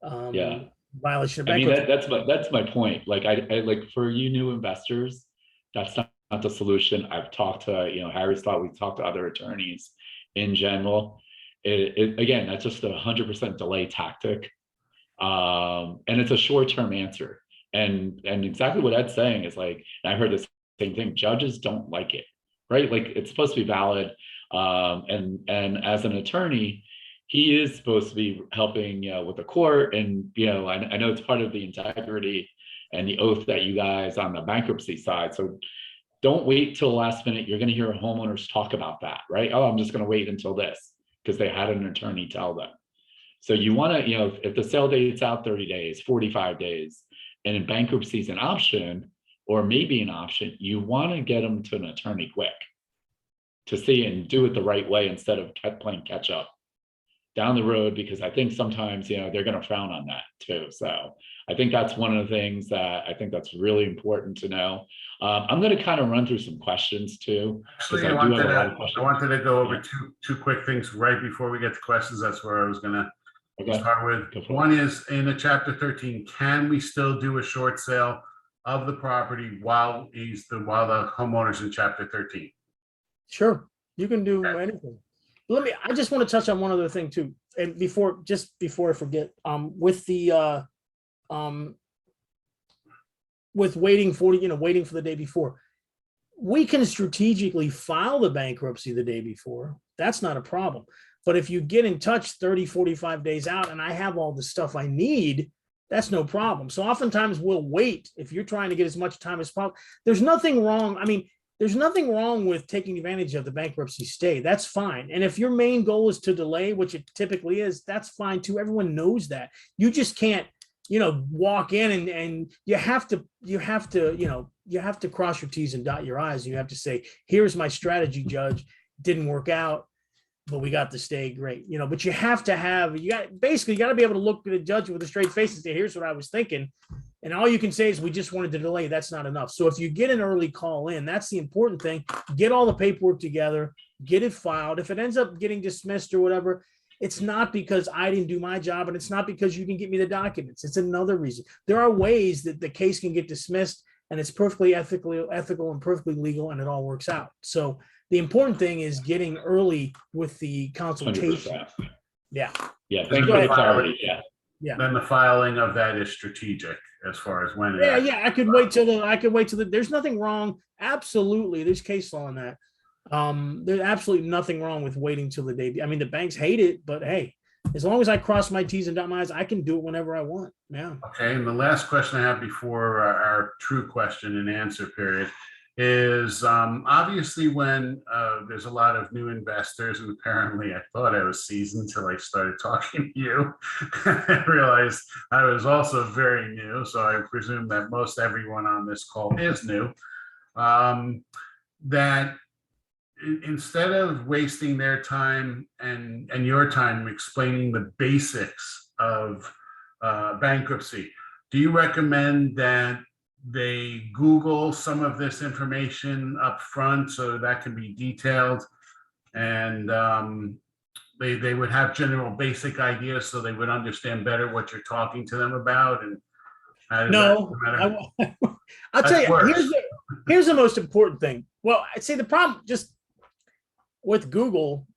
violation of bankruptcy. That's my point. Like I like, for you new investors, that's not the solution. I've talked to, Harry's thought, we've talked to other attorneys in general. Again, that's just 100% delay tactic. And it's a short-term answer. And exactly what Ed's saying is like, and I heard the same thing, judges don't like it, right? Like, it's supposed to be valid. And as an attorney, he is supposed to be helping with the court. And, I know it's part of the integrity and the oath that you guys on the bankruptcy side. So don't wait till the last minute. You're going to hear homeowners talk about that, right? Oh, I'm just going to wait until this because they had an attorney tell them. So you want to, if the sale date's out 30 days, 45 days, and in bankruptcy is an option, or maybe an option, you want to get them to an attorney quick to see and do it the right way instead of playing catch up down the road, because I think sometimes, they're going to frown on that too. So I think that's one of the things that I think that's really important to know. I'm going to kind of run through some questions too. Actually, I wanted to go over two quick things right before we get to questions. That's where I was going to start with. One is in the chapter 13, can we still do a short sale of the property while the homeowner's in chapter 13? Sure, you can do anything. I just want to touch on one other thing too. And before I forget, with waiting for the day before, we can strategically file the bankruptcy the day before. That's not a problem. But if you get in touch 30, 45 days out and I have all the stuff I need, that's no problem. So oftentimes we'll wait if you're trying to get as much time as possible. There's nothing wrong. I mean, there's nothing wrong with taking advantage of the bankruptcy stay. That's fine. And if your main goal is to delay, which it typically is, that's fine too. Everyone knows that. You just can't, walk in and you have to cross your T's and dot your I's. You have to say, here's my strategy, judge. Didn't work out, but we got the stay. Great. But you got to be able to look at a judge with a straight face and say, here's what I was thinking. And all you can say is we just wanted to delay. That's not enough. So if you get an early call in, that's the important thing. Get all the paperwork together, get it filed. If it ends up getting dismissed or whatever, it's not because I didn't do my job, and it's not because you didn't get me the documents. It's another reason. There are ways that the case can get dismissed, and it's perfectly ethical and perfectly legal, and it all works out. So the important thing is getting early with the consultation. 100%. Yeah. Yeah. Thank you for the clarity. Yeah. Yeah. Then the filing of that is strategic as far as when. I could wait till there's nothing wrong. Absolutely. There's case law on that. There's absolutely nothing wrong with waiting till the day. I mean, the banks hate it, but hey, as long as I cross my T's and dot my I's, I can do it whenever I want. Yeah. Okay, and the last question I have before our true question and answer period is obviously when there's a lot of new investors, and apparently I thought I was seasoned until I started talking to you. I realized I was also very new, so I presume that most everyone on this call is new. That instead of wasting their time and your time explaining the basics of bankruptcy, do you recommend that they Google some of this information up front so that can be detailed, and they would have general basic ideas so they would understand better what you're talking to them about? And how does No, that I'll tell That's you, worse. here's the most important thing. Well, I'd say the problem just with Google,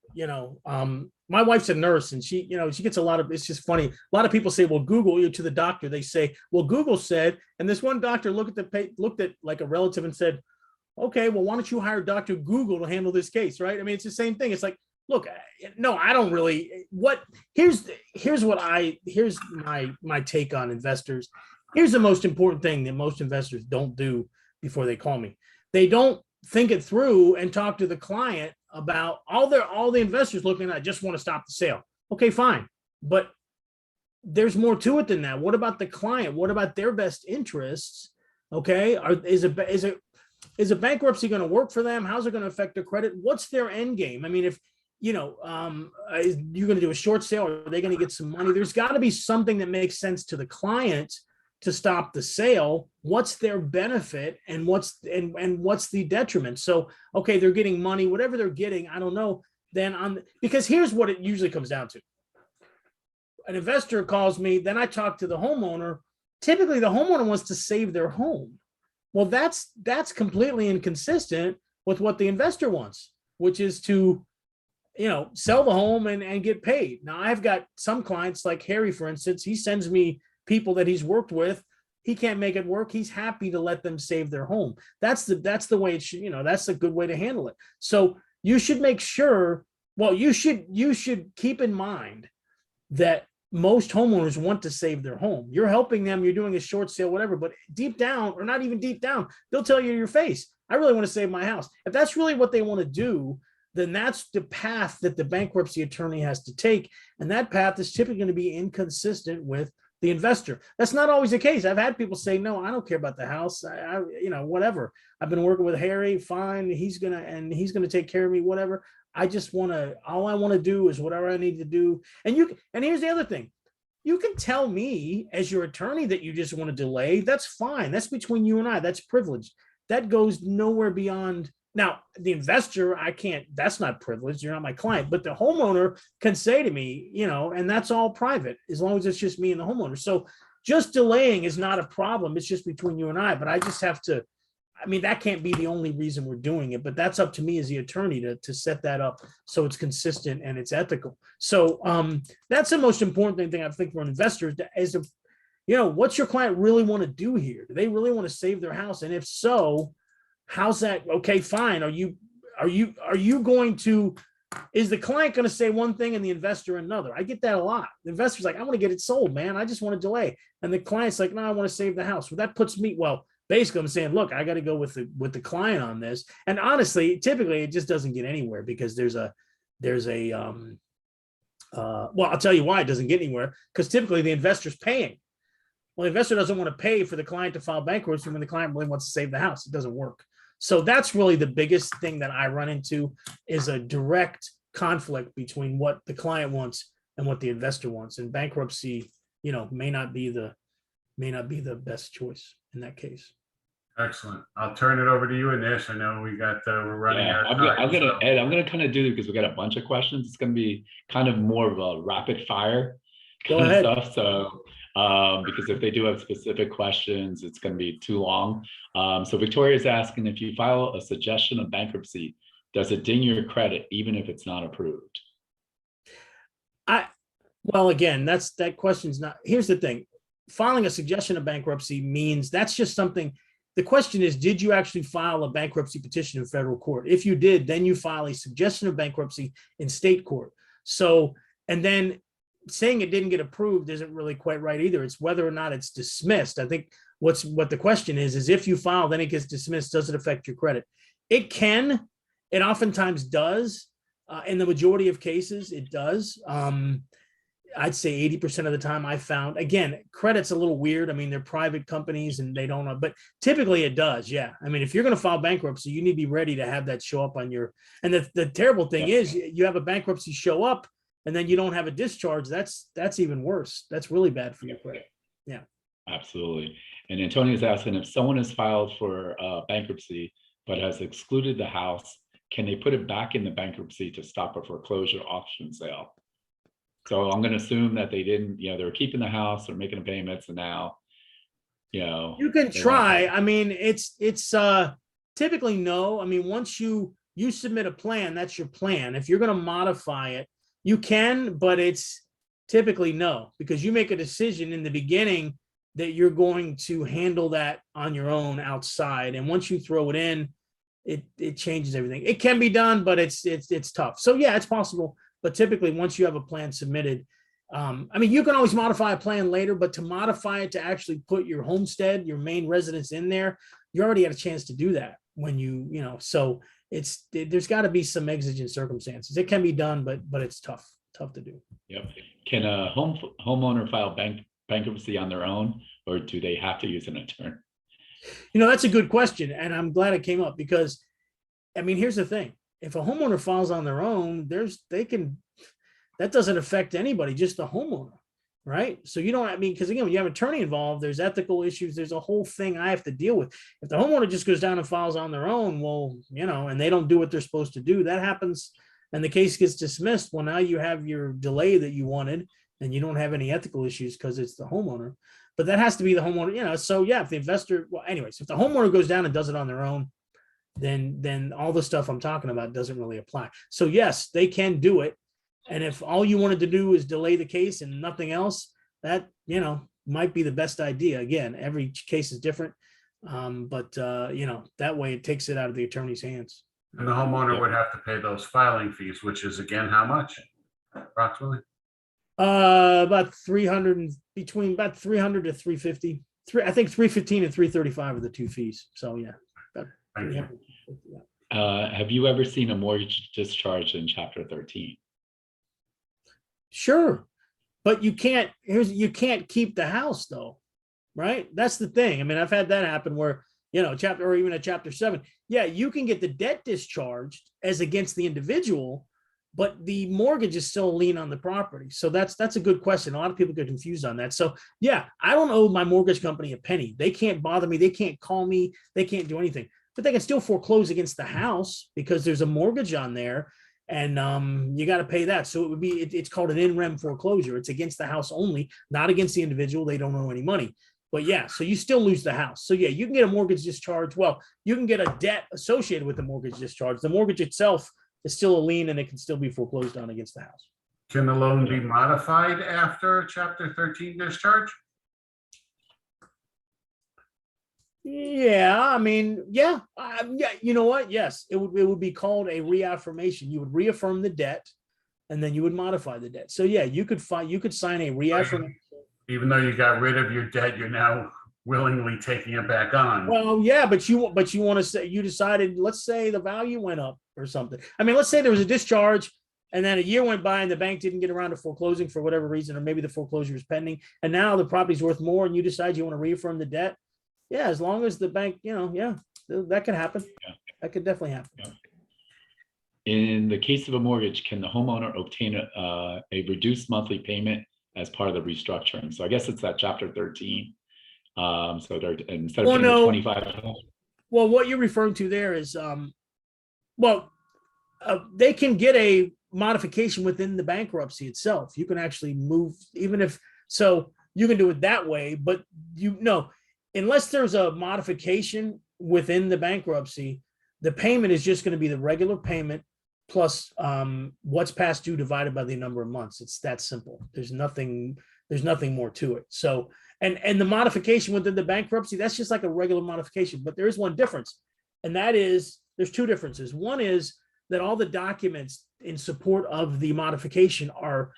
my wife's a nurse and she gets a lot of, it's just funny. A lot of people say, well, Google, you to the doctor, they say, well, Google said, and this one doctor looked at like a relative and said, okay, well, why don't you hire Dr. Google to handle this case, right? I mean, it's the same thing. It's like, look, no, I don't really, here's my take on investors. Here's the most important thing that most investors don't do before they call me. They don't think it through and talk to the client about all the investors looking at, I just want to stop the sale. Okay, fine. But there's more to it than that. What about the client? What about their best interests? Okay. Is a bankruptcy going to work for them? How's it going to affect their credit? What's their end game? I mean, if you're going to do a short sale, are they going to get some money? There's got to be something that makes sense to the client to stop the sale. What's their benefit and what's the detriment? So, okay, they're getting money, whatever they're getting, I don't know. Then because here's what it usually comes down to. An investor calls me, then I talk to the homeowner. Typically the homeowner wants to save their home. Well, that's completely inconsistent with what the investor wants, which is to, sell the home and get paid. Now I've got some clients like Harry, for instance, he sends me people that he's worked with. He can't make it work. He's happy to let them save their home. That's the way it should, that's a good way to handle it. So you should make sure, well, you should keep in mind that most homeowners want to save their home. You're helping them, you're doing a short sale, whatever, but deep down, or not even deep down, they'll tell you to your face, I really want to save my house. If that's really what they want to do, then that's the path that the bankruptcy attorney has to take. And that path is typically going to be inconsistent with the investor. That's not always the case. I've had people say, no, I don't care about the house. Whatever. I've been working with Harry, fine. He's going to take care of me, whatever. All I want to do is whatever I need to do. And here's the other thing. You can tell me as your attorney that you just want to delay. That's fine. That's between you and I. That's privileged. That goes nowhere beyond. Now, the investor, I can't, that's not privileged. You're not my client, but the homeowner can say to me, and that's all private as long as it's just me and the homeowner. So just delaying is not a problem. It's just between you and I, but I just have to, that can't be the only reason we're doing it, but that's up to me as the attorney to set that up so it's consistent and it's ethical. So that's the most important thing I think for investors is, what's your client really want to do here? Do they really want to save their house? And if so, how's that? Okay, fine. Are you going to, is the client going to say one thing and the investor another? I get that a lot. The investor's like, I want to get it sold, man. I just want to delay. And the client's like, no, I want to save the house. Well, that puts me, basically I'm saying, look, I got to go with the client on this. And honestly, typically it just doesn't get anywhere because I'll tell you why it doesn't get anywhere, because typically the investor's paying. Well, the investor doesn't want to pay for the client to file bankruptcy when the client really wants to save the house. It doesn't work. So that's really the biggest thing that I run into, is a direct conflict between what the client wants and what the investor wants. And bankruptcy, may not be the best choice in that case. Excellent. I'll turn it over to you, Anish. I know we're running out of time. Ed, I'm gonna kind of do it because we got a bunch of questions. It's gonna be kind of more of a rapid fire Go kind ahead. of stuff. So because if they do have specific questions, it's going to be too long. So Victoria is asking, if you file a suggestion of bankruptcy, does it ding your credit even if it's not approved? Again, that question's not, here's the thing. Filing a suggestion of bankruptcy means that's just something, the question is, did you actually file a bankruptcy petition in federal court? If you did, then you file a suggestion of bankruptcy in state court. So, and then saying it didn't get approved isn't really quite right either. It's whether or not it's dismissed. I think what the question is if you file, then it gets dismissed, does it affect your credit? It can, it oftentimes does. In the majority of cases, it does. I'd say 80% of the time I found, again, credit's a little weird. I mean, they're private companies and they don't know, but typically it does. Yeah. I mean, if you're going to file bankruptcy, you need to be ready to have that show up on your, and the terrible thing is you have a bankruptcy show up and then you don't have a discharge. That's even worse. That's really bad for your credit. Yeah. Absolutely. And Antonio is asking, if someone has filed for bankruptcy, but has excluded the house, can they put it back in the bankruptcy to stop a foreclosure auction sale? So I'm going to assume that they didn't, they were keeping the house or making the payments, and now, you can try. I mean, it's typically no. I mean, once you submit a plan, that's your plan. If you're going to modify it, you can, but it's typically no, because you make a decision in the beginning that you're going to handle that on your own outside. And once you throw it in, it changes everything. It can be done, but it's tough. So yeah, it's possible. But typically, once you have a plan submitted, I mean, you can always modify a plan later, but to modify it to actually put your homestead, your main residence in there, you already had a chance to do that when so there's got to be some exigent circumstances. It can be done, but it's tough to do. Yep. Can a homeowner file bankruptcy on their own, or do they have to use an attorney? That's a good question. And I'm glad it came up because, I mean, here's the thing. If a homeowner files on their own, that doesn't affect anybody, just the homeowner, right? So because again, when you have an attorney involved, there's ethical issues, there's a whole thing I have to deal with. If the homeowner just goes down and files on their own, well, and they don't do what they're supposed to do, that happens and the case gets dismissed. Well, now you have your delay that you wanted and you don't have any ethical issues because it's the homeowner, but that has to be the homeowner, so yeah, if the investor, well, anyways, if the homeowner goes down and does it on their own, then all the stuff I'm talking about doesn't really apply. So yes, they can do it. And if all you wanted to do is delay the case and nothing else, that, might be the best idea. Again, every case is different. But that way it takes it out of the attorney's hands. And the homeowner would have to pay those filing fees, which is again, how much approximately? About 300 between about 300 to 350. I think 315 and 335 are the two fees. So yeah. Thank you. Have you ever seen a mortgage discharge in Chapter 13? Sure, but you can't keep the house though, right? That's the thing. I mean, I've had that happen where, chapter, or even a Chapter 7. Yeah, you can get the debt discharged as against the individual, but the mortgage is still a lien on the property. So that's a good question. A lot of people get confused on that. So yeah, I don't owe my mortgage company a penny. They can't bother me. They can't call me. They can't do anything. But they can still foreclose against the house because there's a mortgage on there, and you got to pay that. So it's called an in rem foreclosure. It's against the house only, not against the individual. They don't owe any money. But yeah, so you still lose the house. So yeah, you can get a mortgage discharge. Well, you can get a debt associated with the mortgage discharge. The mortgage itself is still a lien, and it can still be foreclosed on against the house. Can the loan be modified after Chapter 13 discharge? Yeah, I mean, yeah, you know what? Yes, it would be called a reaffirmation. You would reaffirm the debt, and then you would modify the debt. So yeah, you could sign a reaffirmation. Even though you got rid of your debt, you're now willingly taking it back on. Well, yeah, but you want to say you decided. Let's say the value went up or something. I mean, let's say there was a discharge, and then a year went by, and the bank didn't get around to foreclosing for whatever reason, or maybe the foreclosure is pending, and now the property's worth more, and you decide you want to reaffirm the debt. Yeah, as long as the bank, yeah, that could happen. Yeah. That could definitely happen. Yeah. In the case of a mortgage, can the homeowner obtain a reduced monthly payment as part of the restructuring? So I guess it's that Chapter 13. So they're instead of paying the 25. Well, what you're referring to there is, they can get a modification within the bankruptcy itself. You can actually move, even if so, you can do it that way. But unless there's a modification within the bankruptcy, the payment is just going to be the regular payment plus what's past due divided by the number of months. It's that simple. There's nothing There's nothing more to it. So, and the modification within the bankruptcy, that's just like a regular modification, but there is one difference. And that is, there's two differences. One is that all the documents in support of the modification are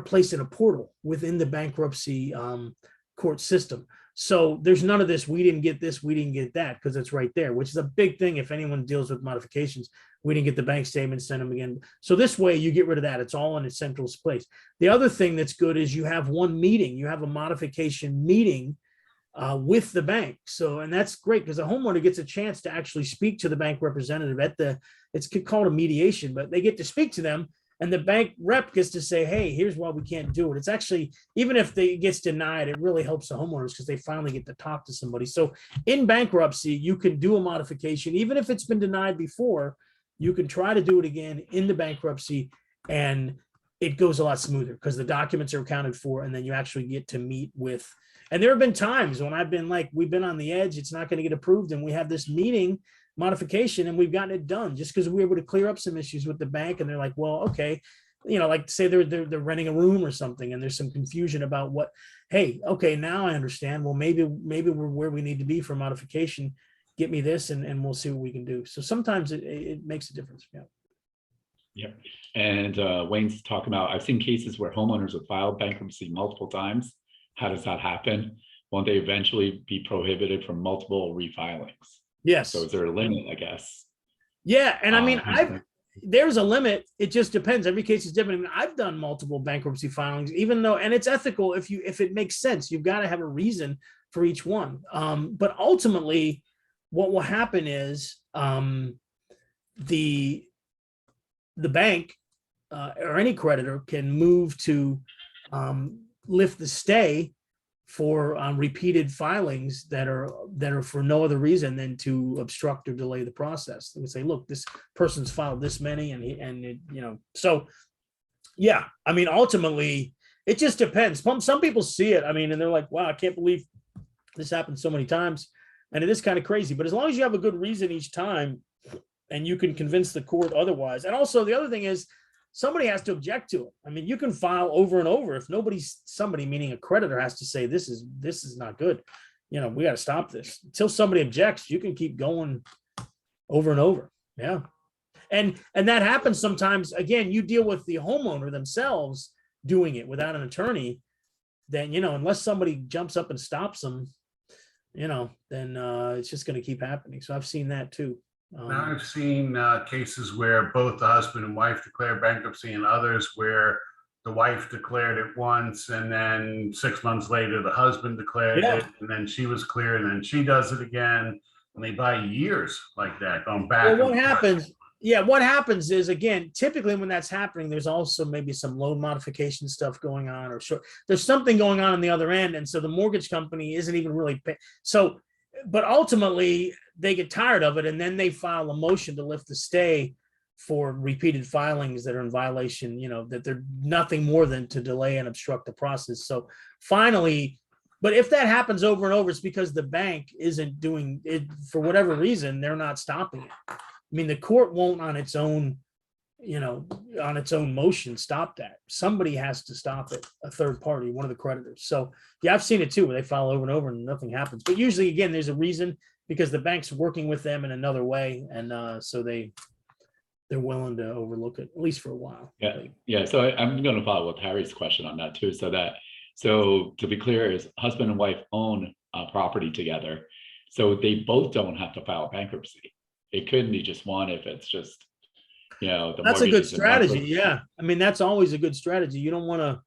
placed in a portal within the bankruptcy court system. So there's none of this, we didn't get this, we didn't get that, because it's right there, which is a big thing if anyone deals with modifications. We didn't get the bank statement, send them again. So this way you get rid of that. It's all in its central place. The other thing that's good is you have one meeting, you have a modification meeting with the bank. So, and that's great because the homeowner gets a chance to actually speak to the bank representative at it's called a mediation, but they get to speak to them. And the bank rep gets to say, hey, here's why we can't do it. It's actually, even if it gets denied, it really helps the homeowners because they finally get to talk to somebody. So in bankruptcy, you can do a modification, even if it's been denied before, you can try to do it again in the bankruptcy, and it goes a lot smoother because the documents are accounted for, and then you actually get to meet with. And there have been times when I've been like, we've been on the edge, it's not going to get approved, and we have this meeting modification and we've gotten it done just because we were able to clear up some issues with the bank. And they're like, well, okay, like say they're renting a room or something and there's some confusion about what, hey, okay, now I understand. Well, maybe we're where we need to be for modification. Get me this and we'll see what we can do. So sometimes it makes a difference. Yeah. Yep. And Wayne's talking about, I've seen cases where homeowners have filed bankruptcy multiple times. How does that happen? Won't they eventually be prohibited from multiple refilings? Yes. So is there a limit, I guess? Yeah. And I mean, there's a limit. It just depends. Every case is different. I mean, I've done multiple bankruptcy filings, even though, and it's ethical if it makes sense. You've got to have a reason for each one. But ultimately, what will happen is the bank or any creditor can move to lift the stay for repeated filings that are for no other reason than to obstruct or delay the process. They would say, look, this person's filed this many, so yeah, I mean, ultimately it just depends. Some people see it, I mean, and they're like, wow, I can't believe this happened so many times. And it is kind of crazy, but as long as you have a good reason each time and you can convince the court otherwise. And also the other thing is, somebody has to object to it. I mean, you can file over and over. If somebody, meaning a creditor, has to say, this is not good. We got to stop this. Until somebody objects, you can keep going over and over. Yeah. And that happens sometimes. Again, you deal with the homeowner themselves doing it without an attorney, then, unless somebody jumps up and stops them, then it's just going to keep happening. So I've seen that too. Now I've seen cases where both the husband and wife declare bankruptcy, and others where the wife declared it once and then 6 months later the husband declared it, and then she was clear and then she does it again, and they buy years like that going back. Well, what happens is, again, typically when that's happening, there's also maybe some loan modification stuff going on, or there's something going on the other end, and so the mortgage company isn't even really paying. So, but ultimately they get tired of it, and then they file a motion to lift the stay for repeated filings that are in violation, that they're nothing more than to delay and obstruct the process. So finally, but if that happens over and over, it's because the bank isn't doing it for whatever reason, they're not stopping it. I mean, the court won't on its own motion stop that. Somebody has to stop it, a third party, one of the creditors. So yeah, I've seen it too, where they file over and over and nothing happens. But usually, again, there's a reason, because the bank's working with them in another way, and so they're willing to overlook it, at least for a while. Yeah. So I'm going to follow with Harry's question on that too. So to be clear, is husband and wife own property together, so they both don't have to file bankruptcy. It couldn't be just one if it's just, that's a good strategy. Yeah. I mean, that's always a good strategy. You don't want to,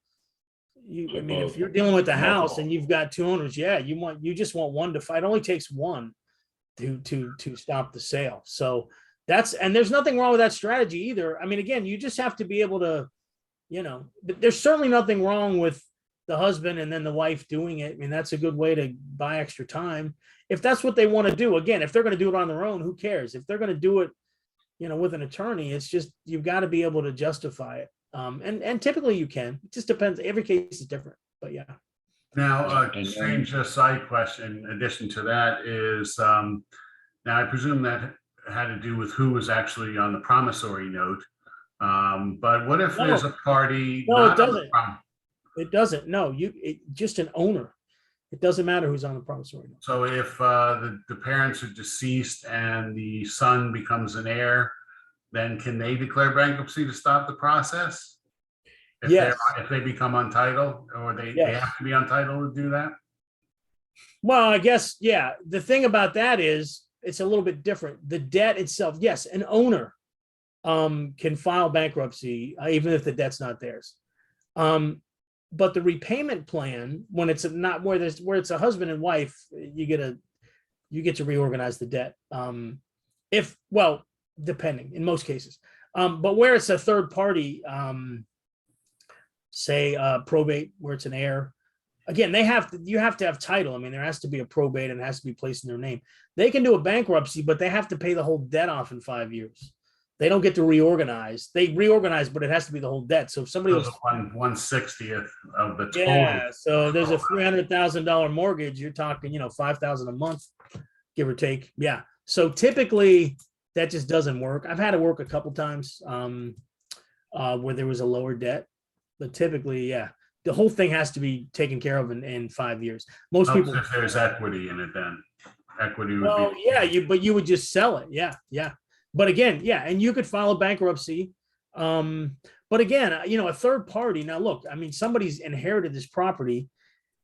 if you're dealing with the house and you've got two owners, you just want one to fight. It only takes one to stop the sale. So and there's nothing wrong with that strategy either. I mean, again, you just have to be able to, there's certainly nothing wrong with the husband and then the wife doing it. I mean, that's a good way to buy extra time. If that's what they want to do, again, if they're going to do it on their own, who cares? If they're going to do it, with an attorney, it's just, you've got to be able to justify it. And typically you can. It just depends. Every case is different, but yeah. Now, a strange side question in addition to that is, now I presume that had to do with who was actually on the promissory note. But what if there's a party? No, it doesn't. It doesn't. No, just an owner. It doesn't matter who's on the promissory note. So if the parents are deceased and the son becomes an heir, then can they declare bankruptcy to stop the process? If Yes. if they become untitled, or they Yes. have to be untitled to do that? Well, I guess, yeah. The thing about that is it's a little bit different. The debt itself, yes, an owner can file bankruptcy even if the debt's not theirs. But the repayment plan, when it's not where it's a husband and wife, you get to reorganize the debt. Depending in most cases. But where it's a third party, say probate, where it's an heir, again, you have to have title. I mean, there has to be a probate and it has to be placed in their name. They can do a bankruptcy, but they have to pay the whole debt off in 5 years. They don't get to reorganize. They reorganize, but it has to be the whole debt. So if somebody was 1/60th of the total. yeah, so there's a $300,000 mortgage. You're talking, $5,000 a month, give or take. Yeah. So typically that just doesn't work. I've had it work a couple times where there was a lower debt, but typically, yeah, the whole thing has to be taken care of in 5 years. Most people. If there's equity in it, then equity would Well, be. yeah, you would just sell it. Yeah, yeah. But again, yeah, and you could file a bankruptcy. But again, a third party. Now, look, I mean, somebody's inherited this property.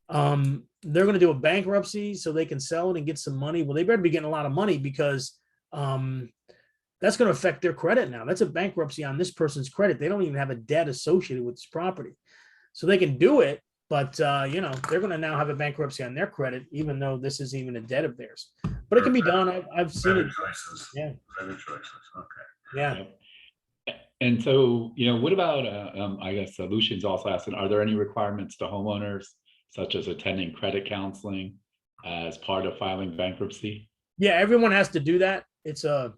They're going to do a bankruptcy so they can sell it and get some money. Well, they better be getting a lot of money because that's going to affect their credit now. That's a bankruptcy on this person's credit. They don't even have a debt associated with this property. So they can do it, but they're going to now have a bankruptcy on their credit, even though this isn't even a debt of theirs. But it can be done. I've seen Better it. choices. Yeah. Better choices. Okay. Yeah. And so, what about, I guess Lucian's also asking, are there any requirements to homeowners, such as attending credit counseling as part of filing bankruptcy? Yeah, everyone has to do that. I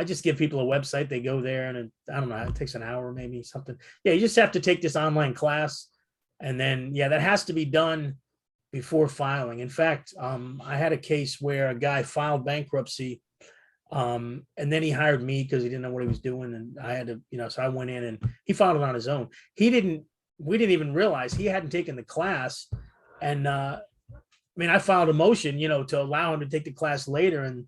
just give people a website. They go there and I don't know, it takes an hour, maybe something. Yeah, you just have to take this online class. And then, yeah, that has to be done before filing. In fact, I had a case where a guy filed bankruptcy and then he hired me because he didn't know what he was doing. And I had to, so I went in and he filed it on his own. We didn't even realize he hadn't taken the class. And I filed a motion, to allow him to take the class later, and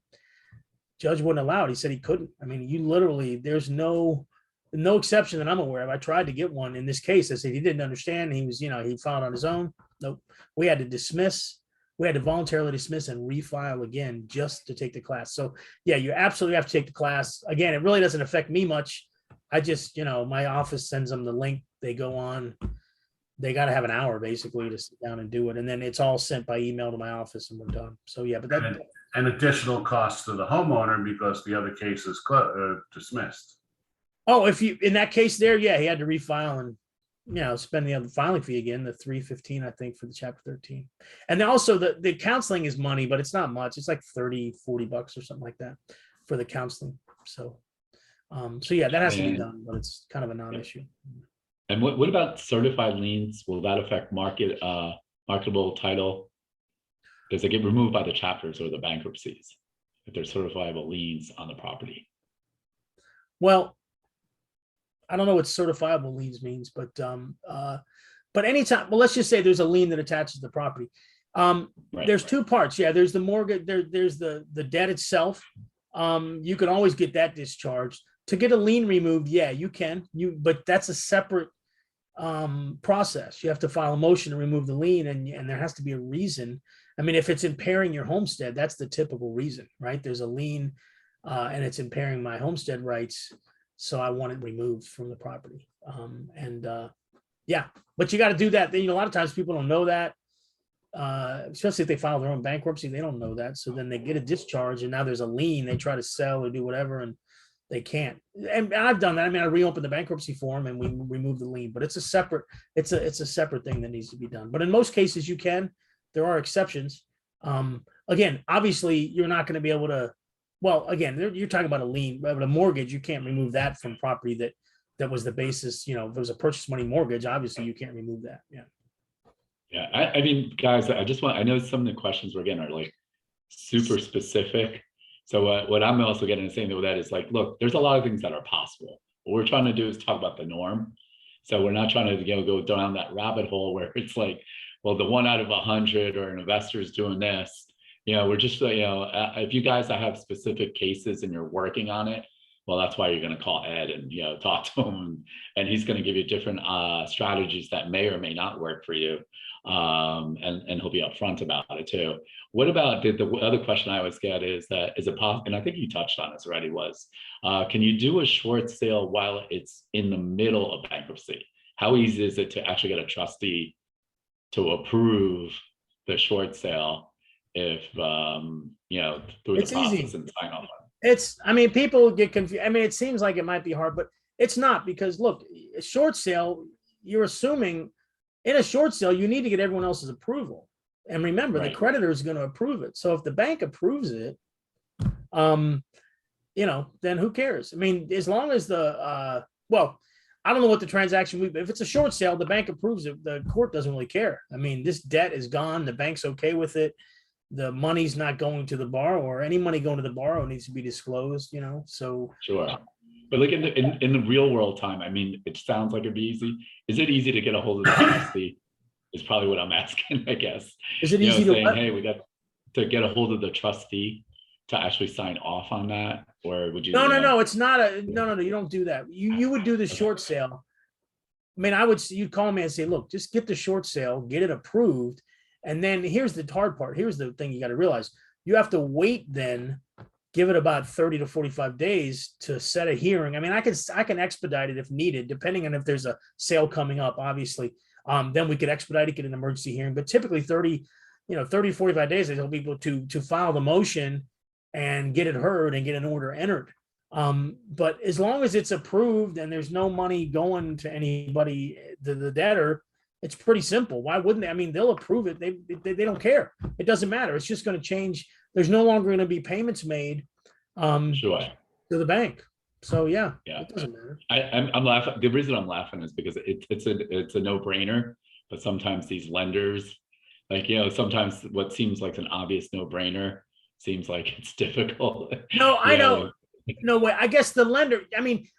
judge wouldn't allow it. He said he couldn't. I mean, you literally, there's no exception that I'm aware of. I tried to get one in this case. I said he didn't understand. He was, he filed on his own. Nope. We had to dismiss. We had to voluntarily dismiss and refile again just to take the class. So yeah, you absolutely have to take the class. Again, it really doesn't affect me much. I just, my office sends them the link. They go on. They got to have an hour basically to sit down and do it. And then it's all sent by email to my office and we're done. So yeah, but that. An additional cost to the homeowner because the other case is dismissed. Oh, in that case there, yeah, he had to refile and, spend the other filing fee again, the $315, I think, for the chapter 13. And then also the counseling is money, but it's not much. It's like $30-40 or something like that for the counseling. So yeah, that has to be done, but it's kind of a non-issue. And what about certified liens? Will that affect marketable title? Does it get removed by the chapters or the bankruptcies if there's certifiable liens on the property? Well, I don't know what certifiable liens means, but anytime, well, let's just say there's a lien that attaches to the property. Right. There's two parts. Yeah, there's the mortgage, there's the debt itself. You can always get that discharged. To get a lien removed, yeah, you can. But that's a separate process. You have to file a motion to remove the lien, and there has to be a reason. I mean, if it's impairing your homestead, that's the typical reason, right? There's a lien and it's impairing my homestead rights. So I want it removed from the property. Yeah, but you got to do that. Then, a lot of times people don't know that, especially if they file their own bankruptcy, they don't know that. So then they get a discharge and now there's a lien. They try to sell or do whatever and they can't. And I've done that. I mean, I reopened the bankruptcy form and we removed the lien, but it's a separate thing that needs to be done. But in most cases you can. There are exceptions. Again, obviously you're not going to be able to, well, again, you're talking about a lien, but a mortgage, you can't remove that from property that was the basis. If it was a purchase money mortgage, obviously you can't remove that. Yeah. Yeah. I mean, guys, I know some of the questions are like super specific. So what I'm also getting to saying with that is like, look, there's a lot of things that are possible. What we're trying to do is talk about the norm. So we're not trying to, go down that rabbit hole where it's like, well, the 1 out of 100 or an investor is doing this. We're just, if you guys have specific cases and you're working on it, well, that's why you're going to call Ed and, talk to him, and he's going to give you different strategies that may or may not work for you. And he'll be upfront about it too. What about the other question I always get is that, is it possible, and I think you touched on this already, was, can you do a short sale while it's in the middle of bankruptcy? How easy is it to actually get a trustee to approve the short sale if, through It's the process easy. and sign off? People get confused. It seems like it might be hard, but it's not, because look, a short sale, you're assuming in a short sale, you need to get everyone else's approval. And remember, Right. the creditor is going to approve it. So if the bank approves it, then who cares? As long as I don't know what the transaction would be. If it's a short sale, the bank approves it. The court doesn't really care. This debt is gone. The bank's okay with it. The money's not going to the borrower. Any money going to the borrower needs to be disclosed, so. Sure. But like in the real world time, it sounds like it'd be easy. Is it easy to get a hold of the trustee? Is probably what I'm asking, I guess. Is it easy to saying, what? hey, we got to get a hold of the trustee to actually sign off on that? Or would you? No, it's not no, you don't do that. You would do the short sale. You'd call me and say, look, just get the short sale, get it approved. And then here's the hard part. Here's the thing you got to realize. You have to wait then, give it about 30 to 45 days to set a hearing. I can expedite it if needed, depending on if there's a sale coming up, obviously. Then we could expedite it, get an emergency hearing. But typically 30 to 45 days, they'll be able to file the motion and get it heard and get an order entered. But as long as it's approved and there's no money going to anybody, the debtor, it's pretty simple. Why wouldn't they? They'll approve it. They don't care. It doesn't matter. It's just going to change. There's no longer going to be payments made Sure. to the bank. So yeah, Yeah. it doesn't matter. I'm laughing. The reason I'm laughing is because it's a no-brainer, but sometimes these lenders, sometimes what seems like an obvious no-brainer seems like it's difficult. No, I know. No way. I guess the lender,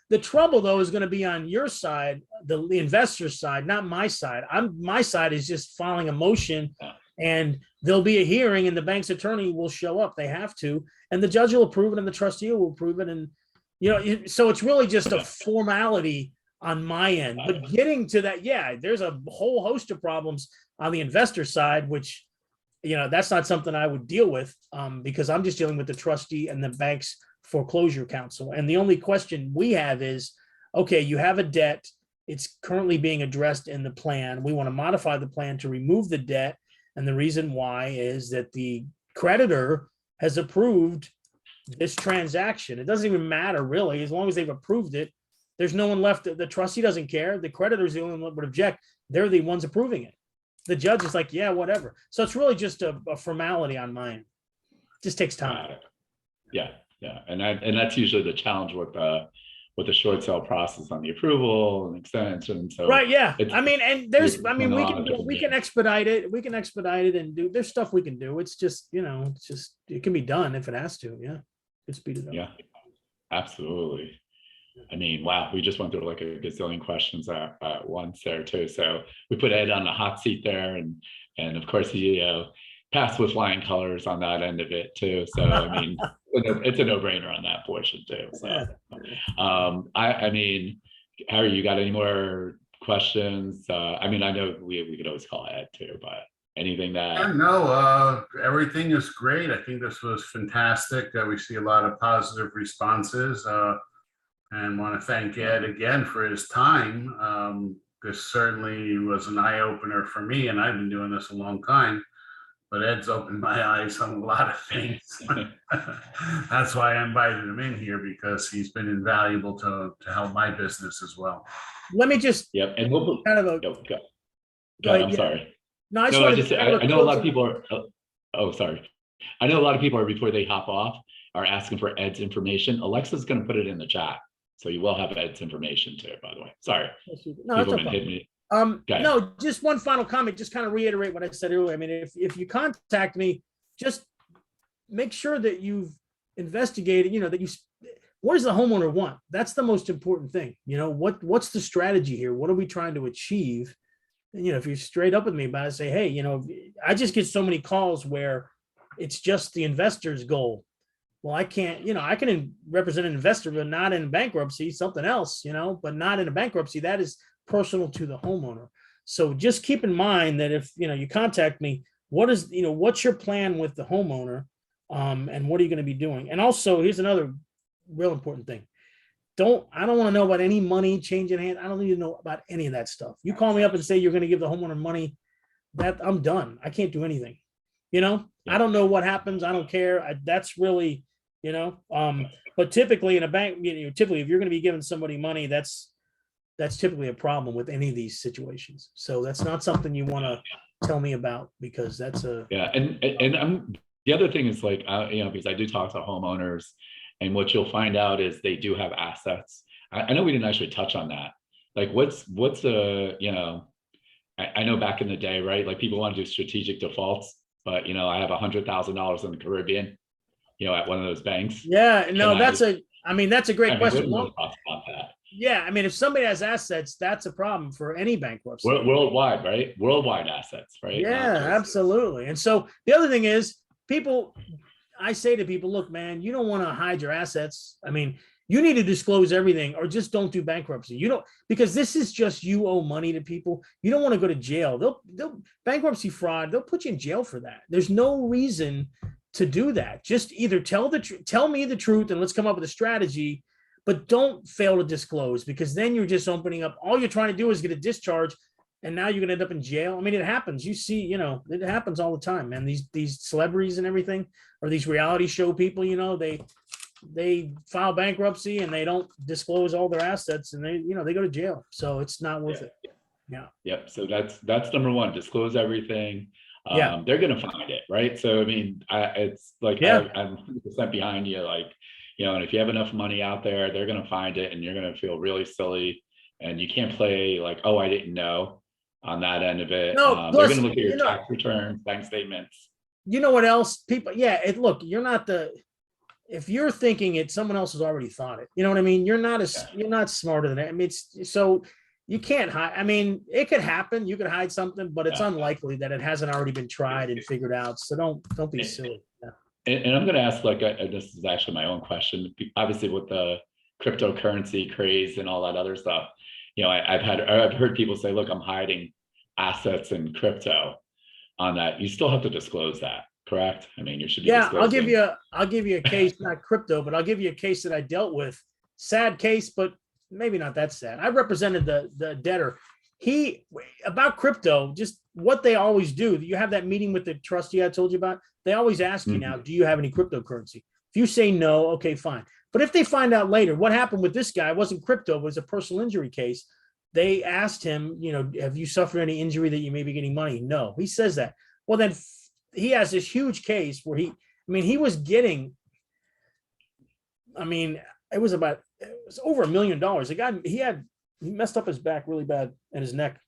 the trouble though is going to be on your side, the investor side, not my side. My side is just filing a motion, and there'll be a hearing and the bank's attorney will show up. They have to, and the judge will approve it and the trustee will approve it. And, so it's really just a formality on my end, but getting to that, there's a whole host of problems on the investor side, which, that's not something I would deal with because I'm just dealing with the trustee and the bank's foreclosure counsel. And the only question we have is, okay, you have a debt. It's currently being addressed in the plan. We want to modify the plan to remove the debt. And the reason why is that the creditor has approved this transaction. It doesn't even matter really, as long as they've approved it. There's no one left. The trustee doesn't care. The creditor's the only one that would object. They're the ones approving it. The judge is like, yeah, whatever. So it's really just a formality on mine. It just takes time. Yeah. And that's usually the challenge with the short sale process on the approval and extension. So right, yeah. it's- and we can expedite it. We can expedite it and there's stuff we can do. It's just, it can be done if it has to. Yeah. It's speed it up. Yeah, absolutely. Wow, we just went through like a gazillion questions at once there too. So we put Ed on the hot seat there, and of course he passed with flying colors on that end of it too. So it's a no-brainer on that portion too. So Harry, you got any more questions? I know we could always call Ed too, but anything that? No, everything is great. I think this was fantastic. We see a lot of positive responses. And want to thank Ed again for his time. This certainly was an eye-opener for me, and I've been doing this a long time, but Ed's opened my eyes on a lot of things. That's why I invited him in here, because he's been invaluable to help my business as well. Let me just and we'll kind of a go. I'm sorry. No, I know a lot of people are. Oh, sorry. I know a lot of people are, before they hop off, are asking for Ed's information. Alexa's going to put it in the chat, so you will have Ed's information too. By the way, sorry. No, that's People okay. hit me. No, just one final comment, just kind of reiterate what I said earlier. If you contact me, just make sure that you've investigated, that what does the homeowner want? That's the most important thing. You know, what's the strategy here? What are we trying to achieve? And, you know, if you're straight up with me about it, say, hey, you know, I just get so many calls where it's just the investor's goal. Well, I can't, you know, I can represent an investor, but not in bankruptcy, something else, you know, but not in a bankruptcy. That is personal to the homeowner. So just keep in mind that if, you know, you contact me, what is, you know, what's your plan with the homeowner? And what are you going to be doing? And also, here's another real important thing. I don't want to know about any money changing hands. I don't need to know about any of that stuff. You call me up and say you're going to give the homeowner money, that I'm done. I can't do anything. You know, I don't know what happens. I don't care. That's really, you know, but typically in a bank, you know, typically if you're going to be giving somebody money, that's typically a problem with any of these situations. So that's not something you want to tell me about, because that's a, Yeah. And I'm, the other thing is like, you know, because I do talk to homeowners, and what you'll find out is they do have assets. I know we didn't actually touch on that. Like what's a, you know, I know back in the day, right? Like people want to do strategic defaults, but you know, I have $100,000 in the Caribbean, you know, at one of those banks. yeah, no, that's a great I mean, question. we'll talk about that. Yeah, I mean, if somebody has assets, that's a problem for any bankruptcy. Worldwide, right? Worldwide assets, right? Yeah, absolutely. And so the other thing is, I say to people, look, man, you don't want to hide your assets. I mean, you need to disclose everything, or just don't do bankruptcy. You don't, because this is just, you owe money to people. You don't want to go to jail. They'll bankruptcy fraud. They'll put you in jail for that. There's no reason to do that. Just either tell me the truth and let's come up with a strategy, but don't fail to disclose, because then you're just opening up. All you're trying to do is get a discharge, and now you're gonna end up in jail. I mean, it happens. You see, you know, it happens all the time, man. These celebrities and everything, or these reality show people, you know, they file bankruptcy and they don't disclose all their assets, and they go to jail. So it's not worth it. Yeah. Yep. So that's number one. Disclose everything. Yeah. They're gonna find it, right? So I mean, it's like, Yeah. I'm 100% behind you. Like, you know, and if you have enough money out there, they're gonna find it, and you're gonna feel really silly. And you can't play like, oh, I didn't know, on that end of it. No, They're plus, gonna look at your you know, tax returns, bank statements. you know what else? People, yeah, look, if you're thinking it, someone else has already thought it. You know what I mean? You're not smarter than that. I mean, so you can't hide. I mean, it could happen. You could hide something, but it's unlikely that it hasn't already been tried and figured out. So don't be silly. Yeah. And I'm going to ask, like, this is actually my own question. Obviously, with the cryptocurrency craze and all that other stuff, you know, I've heard people say, look, I'm hiding assets in crypto on that. You still have to disclose that, correct? I mean, you should be Yeah, I'll give you a case, not crypto, but I'll give you a case that I dealt with. Sad case, but maybe not that sad. I represented the debtor. About crypto, just what they always do. You have that meeting with the trustee I told you about. They always ask you now, do you have any cryptocurrency? If you say no, okay, fine. But if they find out later, what happened with this guy, it wasn't crypto, it was a personal injury case. They asked him, you know, have you suffered any injury that you may be getting money? No, he says that. Well, then he has this huge case where he was getting, it was over $1 million. The guy, he messed up his back really bad and his neck.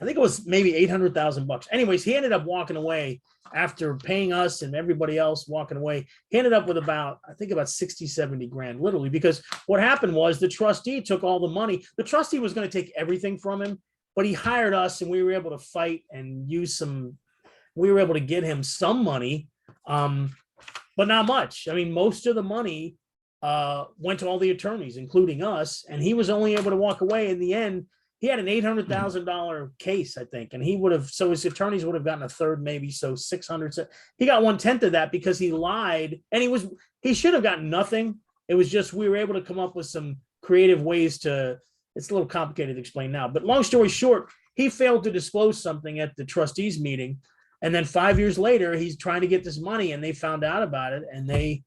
I think it was maybe $800,000. Anyways, he ended up walking away after paying us and everybody else walking away. He ended up with about 60, 70 grand, literally, because what happened was the trustee took all the money. The trustee was going to take everything from him, but he hired us and we were able to fight and we were able to get him some money, but not much. I mean, most of the money went to all the attorneys, including us, and he was only able to walk away in the end. He had an $800,000 case, I think, and so his attorneys would have gotten a third, maybe, so 600. He got 1/10 of that because he lied, and he should have gotten nothing. It was just, we were able to come up with some creative ways to, it's a little complicated to explain now, but long story short, he failed to disclose something at the trustees meeting. And then 5 years later, he's trying to get this money, and they found out about it, and they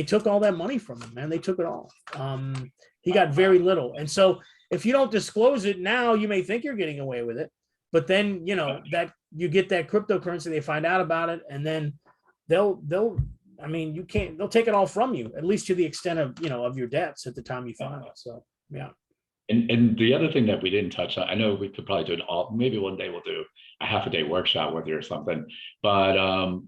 took all that money from him, man. They took it all. He got very little. And so if you don't disclose it now, you may think you're getting away with it, but then, you know, that you get that cryptocurrency, they find out about it, and then they'll take it all from you, at least to the extent of, you know, of your debts at the time you file. So, yeah. And the other thing that we didn't touch on, I know we could probably do maybe one day we'll do a half-a-day workshop with you or something, but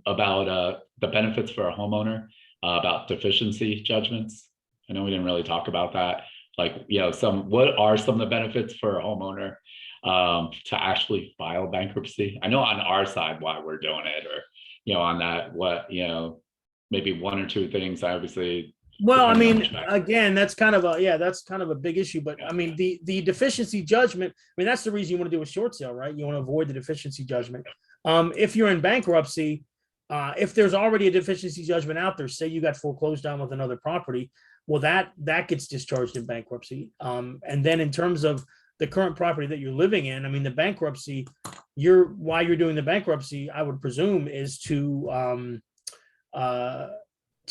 about the benefits for a homeowner, about deficiency judgments. I know we didn't really talk about that. Like, you know, what are some of the benefits for a homeowner to actually file bankruptcy? I know on our side why we're doing it, or, you know, on that, what, you know, maybe one or two things, obviously. Well, I depending on mean, which bank. again, that's kind of a big issue, but I mean, the deficiency judgment, I mean, that's the reason you want to do a short sale, right? You want to avoid the deficiency judgment. If you're in bankruptcy, if there's already a deficiency judgment out there, say you got foreclosed on with another property, well, that gets discharged in bankruptcy. And then in terms of the current property that you're living in, I mean, the bankruptcy, why you're doing the bankruptcy, I would presume, is to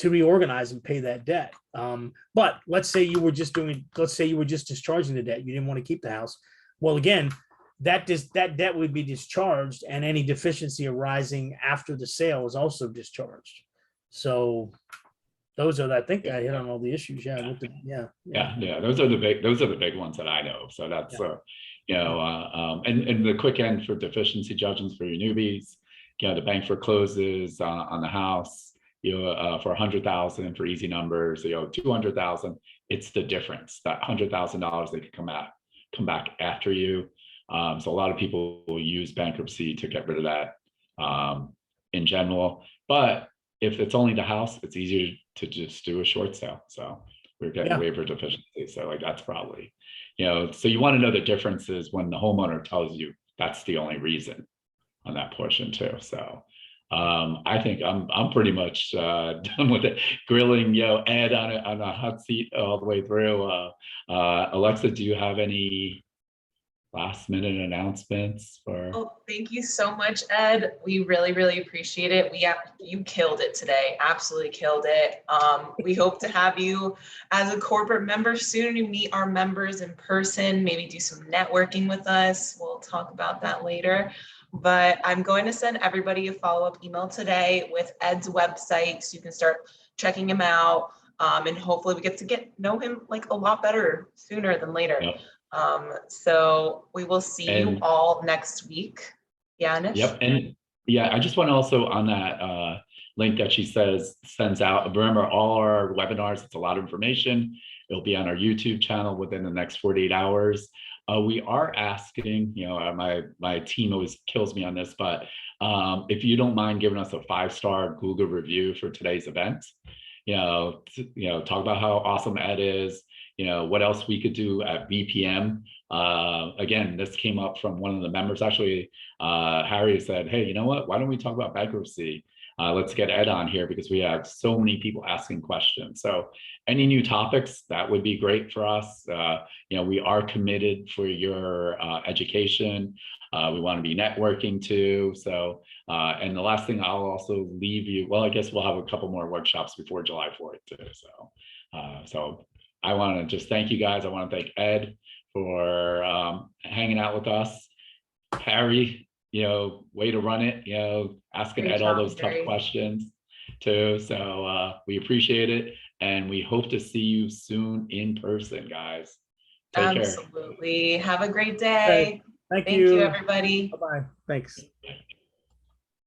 reorganize and pay that debt. But let's say you were just discharging the debt. You didn't want to keep the house. Well, again, that debt would be discharged, and any deficiency arising after the sale is also discharged. So those are, I think I hit on all the issues. Yeah. Those are the big ones that I know of. So that's, you know, and the quick end for deficiency judgments for your newbies, you know, the bank forecloses on the house, you know, for 100,000 for easy numbers, you know, 200,000, it's the difference, that $100,000 they could come back after you. So a lot of people will use bankruptcy to get rid of that in general. But if it's only the house, it's easier to just do a short sale. So we're getting waiver deficiency. So like, that's probably, you know, so you want to know the differences when the homeowner tells you that's the only reason on that portion too. So I think I'm pretty much done with it. Grilling, you know, Ed on a hot seat all the way through. Alexa, do you have any last minute announcements for? Oh, thank you so much, Ed. We really, really appreciate it. You killed it today. Absolutely killed it. We hope to have you as a corporate member soon to meet our members in person, maybe do some networking with us. We'll talk about that later. But I'm going to send everybody a follow-up email today with Ed's website so you can start checking him out. And hopefully we get to know him like a lot better sooner than later. Yep. So we will see you all next week. Yeah, Anish? Yep. And yeah, I just want to also on that link that she sends out, remember all our webinars, it's a lot of information. It'll be on our YouTube channel within the next 48 hours. We are asking, you know, my team always kills me on this, but if you don't mind giving us a 5-star Google review for today's event, you know, talk about how awesome Ed is, you know, what else we could do at BPM. Again, this came up from one of the members. Actually, Harry said, hey, you know what? Why don't we talk about bankruptcy? Let's get Ed on here because we have so many people asking questions. So any new topics, that would be great for us. You know, we are committed for your education. We want to be networking too. So, and the last thing I'll also leave you, well, I guess we'll have a couple more workshops before July 4th too. So I want to just thank you guys. I want to thank Ed for hanging out with us. Harry, you know, way to run it, you know, asking Ed all those tough questions too. So we appreciate it. And we hope to see you soon in person, guys. Take care. Absolutely. Have a great day. Thank you, everybody. Bye-bye. Thanks.